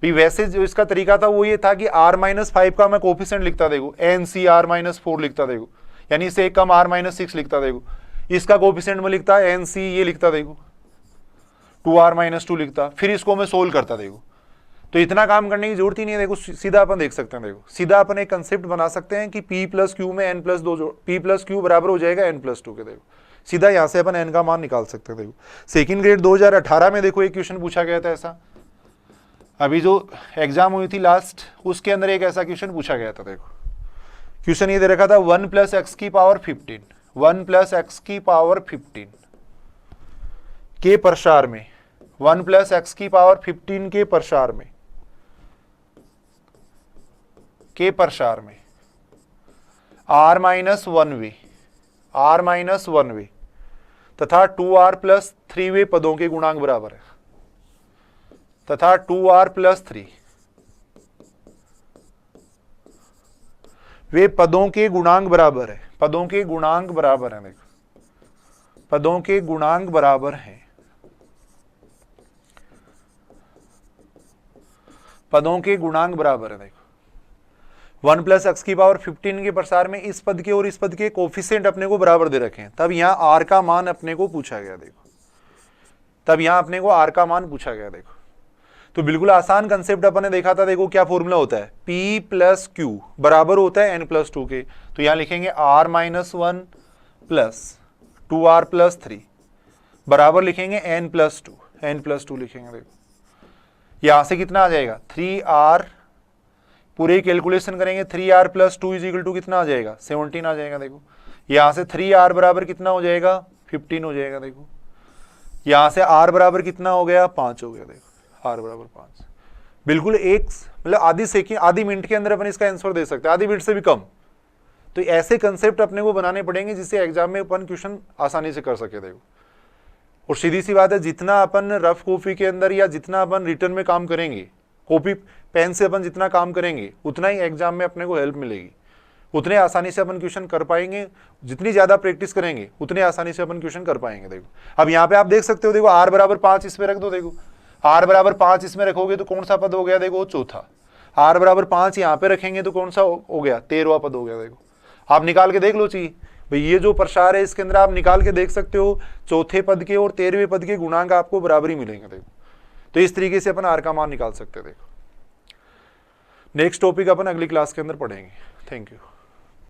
Speaker 1: भी वैसे जो इसका तरीका था वो ये था कि r माइनस 5 का मैं कोफिशिएंट लिखता। देखो NCr माइनस 4 लिखता। देखो यानी इससे एक कम r माइनस 6 लिखता। देखो इसका कोफिशिएंट में लिखता NC ये लिखता। देखो 2r माइनस 2 लिखता, फिर इसको मैं सोल्व करता। देखो तो इतना काम करने की जरूरत ही नहीं है। देखो सीधा अपन देख सकते हैं। देखो सीधा अपन एक कंसेप्ट बना सकते हैं कि p प्लस क्यू में n प्लस 2 जोड़, p प्लस क्यू बराबर हो जाएगा n प्लस 2 के। देखो सीधा यहां से अपन n का मान निकाल सकते हैं। देखो सेकंड ग्रेड 2018 में देखो एक क्वेश्चन पूछा गया था ऐसा, अभी जो एग्जाम हुई थी लास्ट उसके अंदर एक ऐसा क्वेश्चन पूछा गया था। देखो क्वेश्चन ये दे रखा था 1 प्लस एक्स की पावर 15, 1 प्लस एक्स की पावर 15 के प्रसार में, 1 प्लस एक्स की पावर 15 के प्रसार में, r माइनस 1v तथा 2r प्लस 3v पदों के गुणांक बराबर है, तथा 2r प्लस 3 वे पदों के गुणांक बराबर है, पदों के गुणांक बराबर है। देखो पदों के गुणांक बराबर है, पदों के गुणांक बराबर है। देखो 1 प्लस एक्स की पावर 15 के प्रसार में इस पद के और इस पद के कोफिशिएंट अपने को बराबर दे रखे हैं, तब यहाँ r का मान अपने को पूछा गया। देखो तब यहाँ अपने को r का मान पूछा गया। देखो तो बिल्कुल आसान कंसेप्ट अपन ने देखा था। देखो क्या फॉर्मूला होता है, p प्लस क्यू बराबर होता है n प्लस 2 के, तो यहाँ लिखेंगे r minus 1 plus 2r plus 3 बराबर लिखेंगे n प्लस 2 लिखेंगे। देखो यहाँ से कितना आ जाएगा, 3r पूरे कैलकुलेशन करेंगे, 3r plus 2 is equal to कितना आ जाएगा, 17 आ जाएगा। देखो यहाँ से 3r बराबर कितना हो जाएगा, 15 हो जाएगा। देखो यहाँ से r बराबर कितना हो गया, 5 हो गया। देखो r बराबर 5, बिल्कुल एक मतलब आधी सेकंड आधी मिनट के अंदर अपन इसका आंसर दे सकते हैं, आधी मिनट से भी कम। तो ऐसे कंसेप्ट अपने को बनाने पड़ेंगे जिससे एग्जाम में अपन क्वेश्चन आसानी से कर सके। देखो और सीधी सी बात है, जितना अपन रफ कॉपी के अंदर या जितना अपन रिटर्न में काम करेंगे, कॉपी पेन से अपन जितना काम करेंगे उतना ही एग्जाम में अपने को हेल्प मिलेगी, उतने आसानी से अपन क्वेश्चन कर पाएंगे। जितनी ज्यादा प्रैक्टिस करेंगे उतने आसानी से अपन क्वेश्चन कर पाएंगे। देखो अब यहाँ पे आप देख सकते हो, देखो r बराबर 5 इसमें रख दो। देखो r बराबर 5 इसमें रखोगे तो कौन सा पद हो गया, देखो चौथा। r बराबर 5 यहाँ पे रखेंगे तो कौन सा हो गया, 13वां पद हो गया। देखो आप निकाल के देख लो चाहिए भाई, ये जो प्रसार है इसके अंदर आप निकाल के देख सकते हो, चौथे पद के और 13वें पद के गुणांक आपको बराबर ही मिलेंगे। देखो तो इस तरीके से अपन r का मान निकाल सकते हैं। देखो नेक्स्ट टॉपिक अपन अगली क्लास के अंदर पढ़ेंगे। Thank you.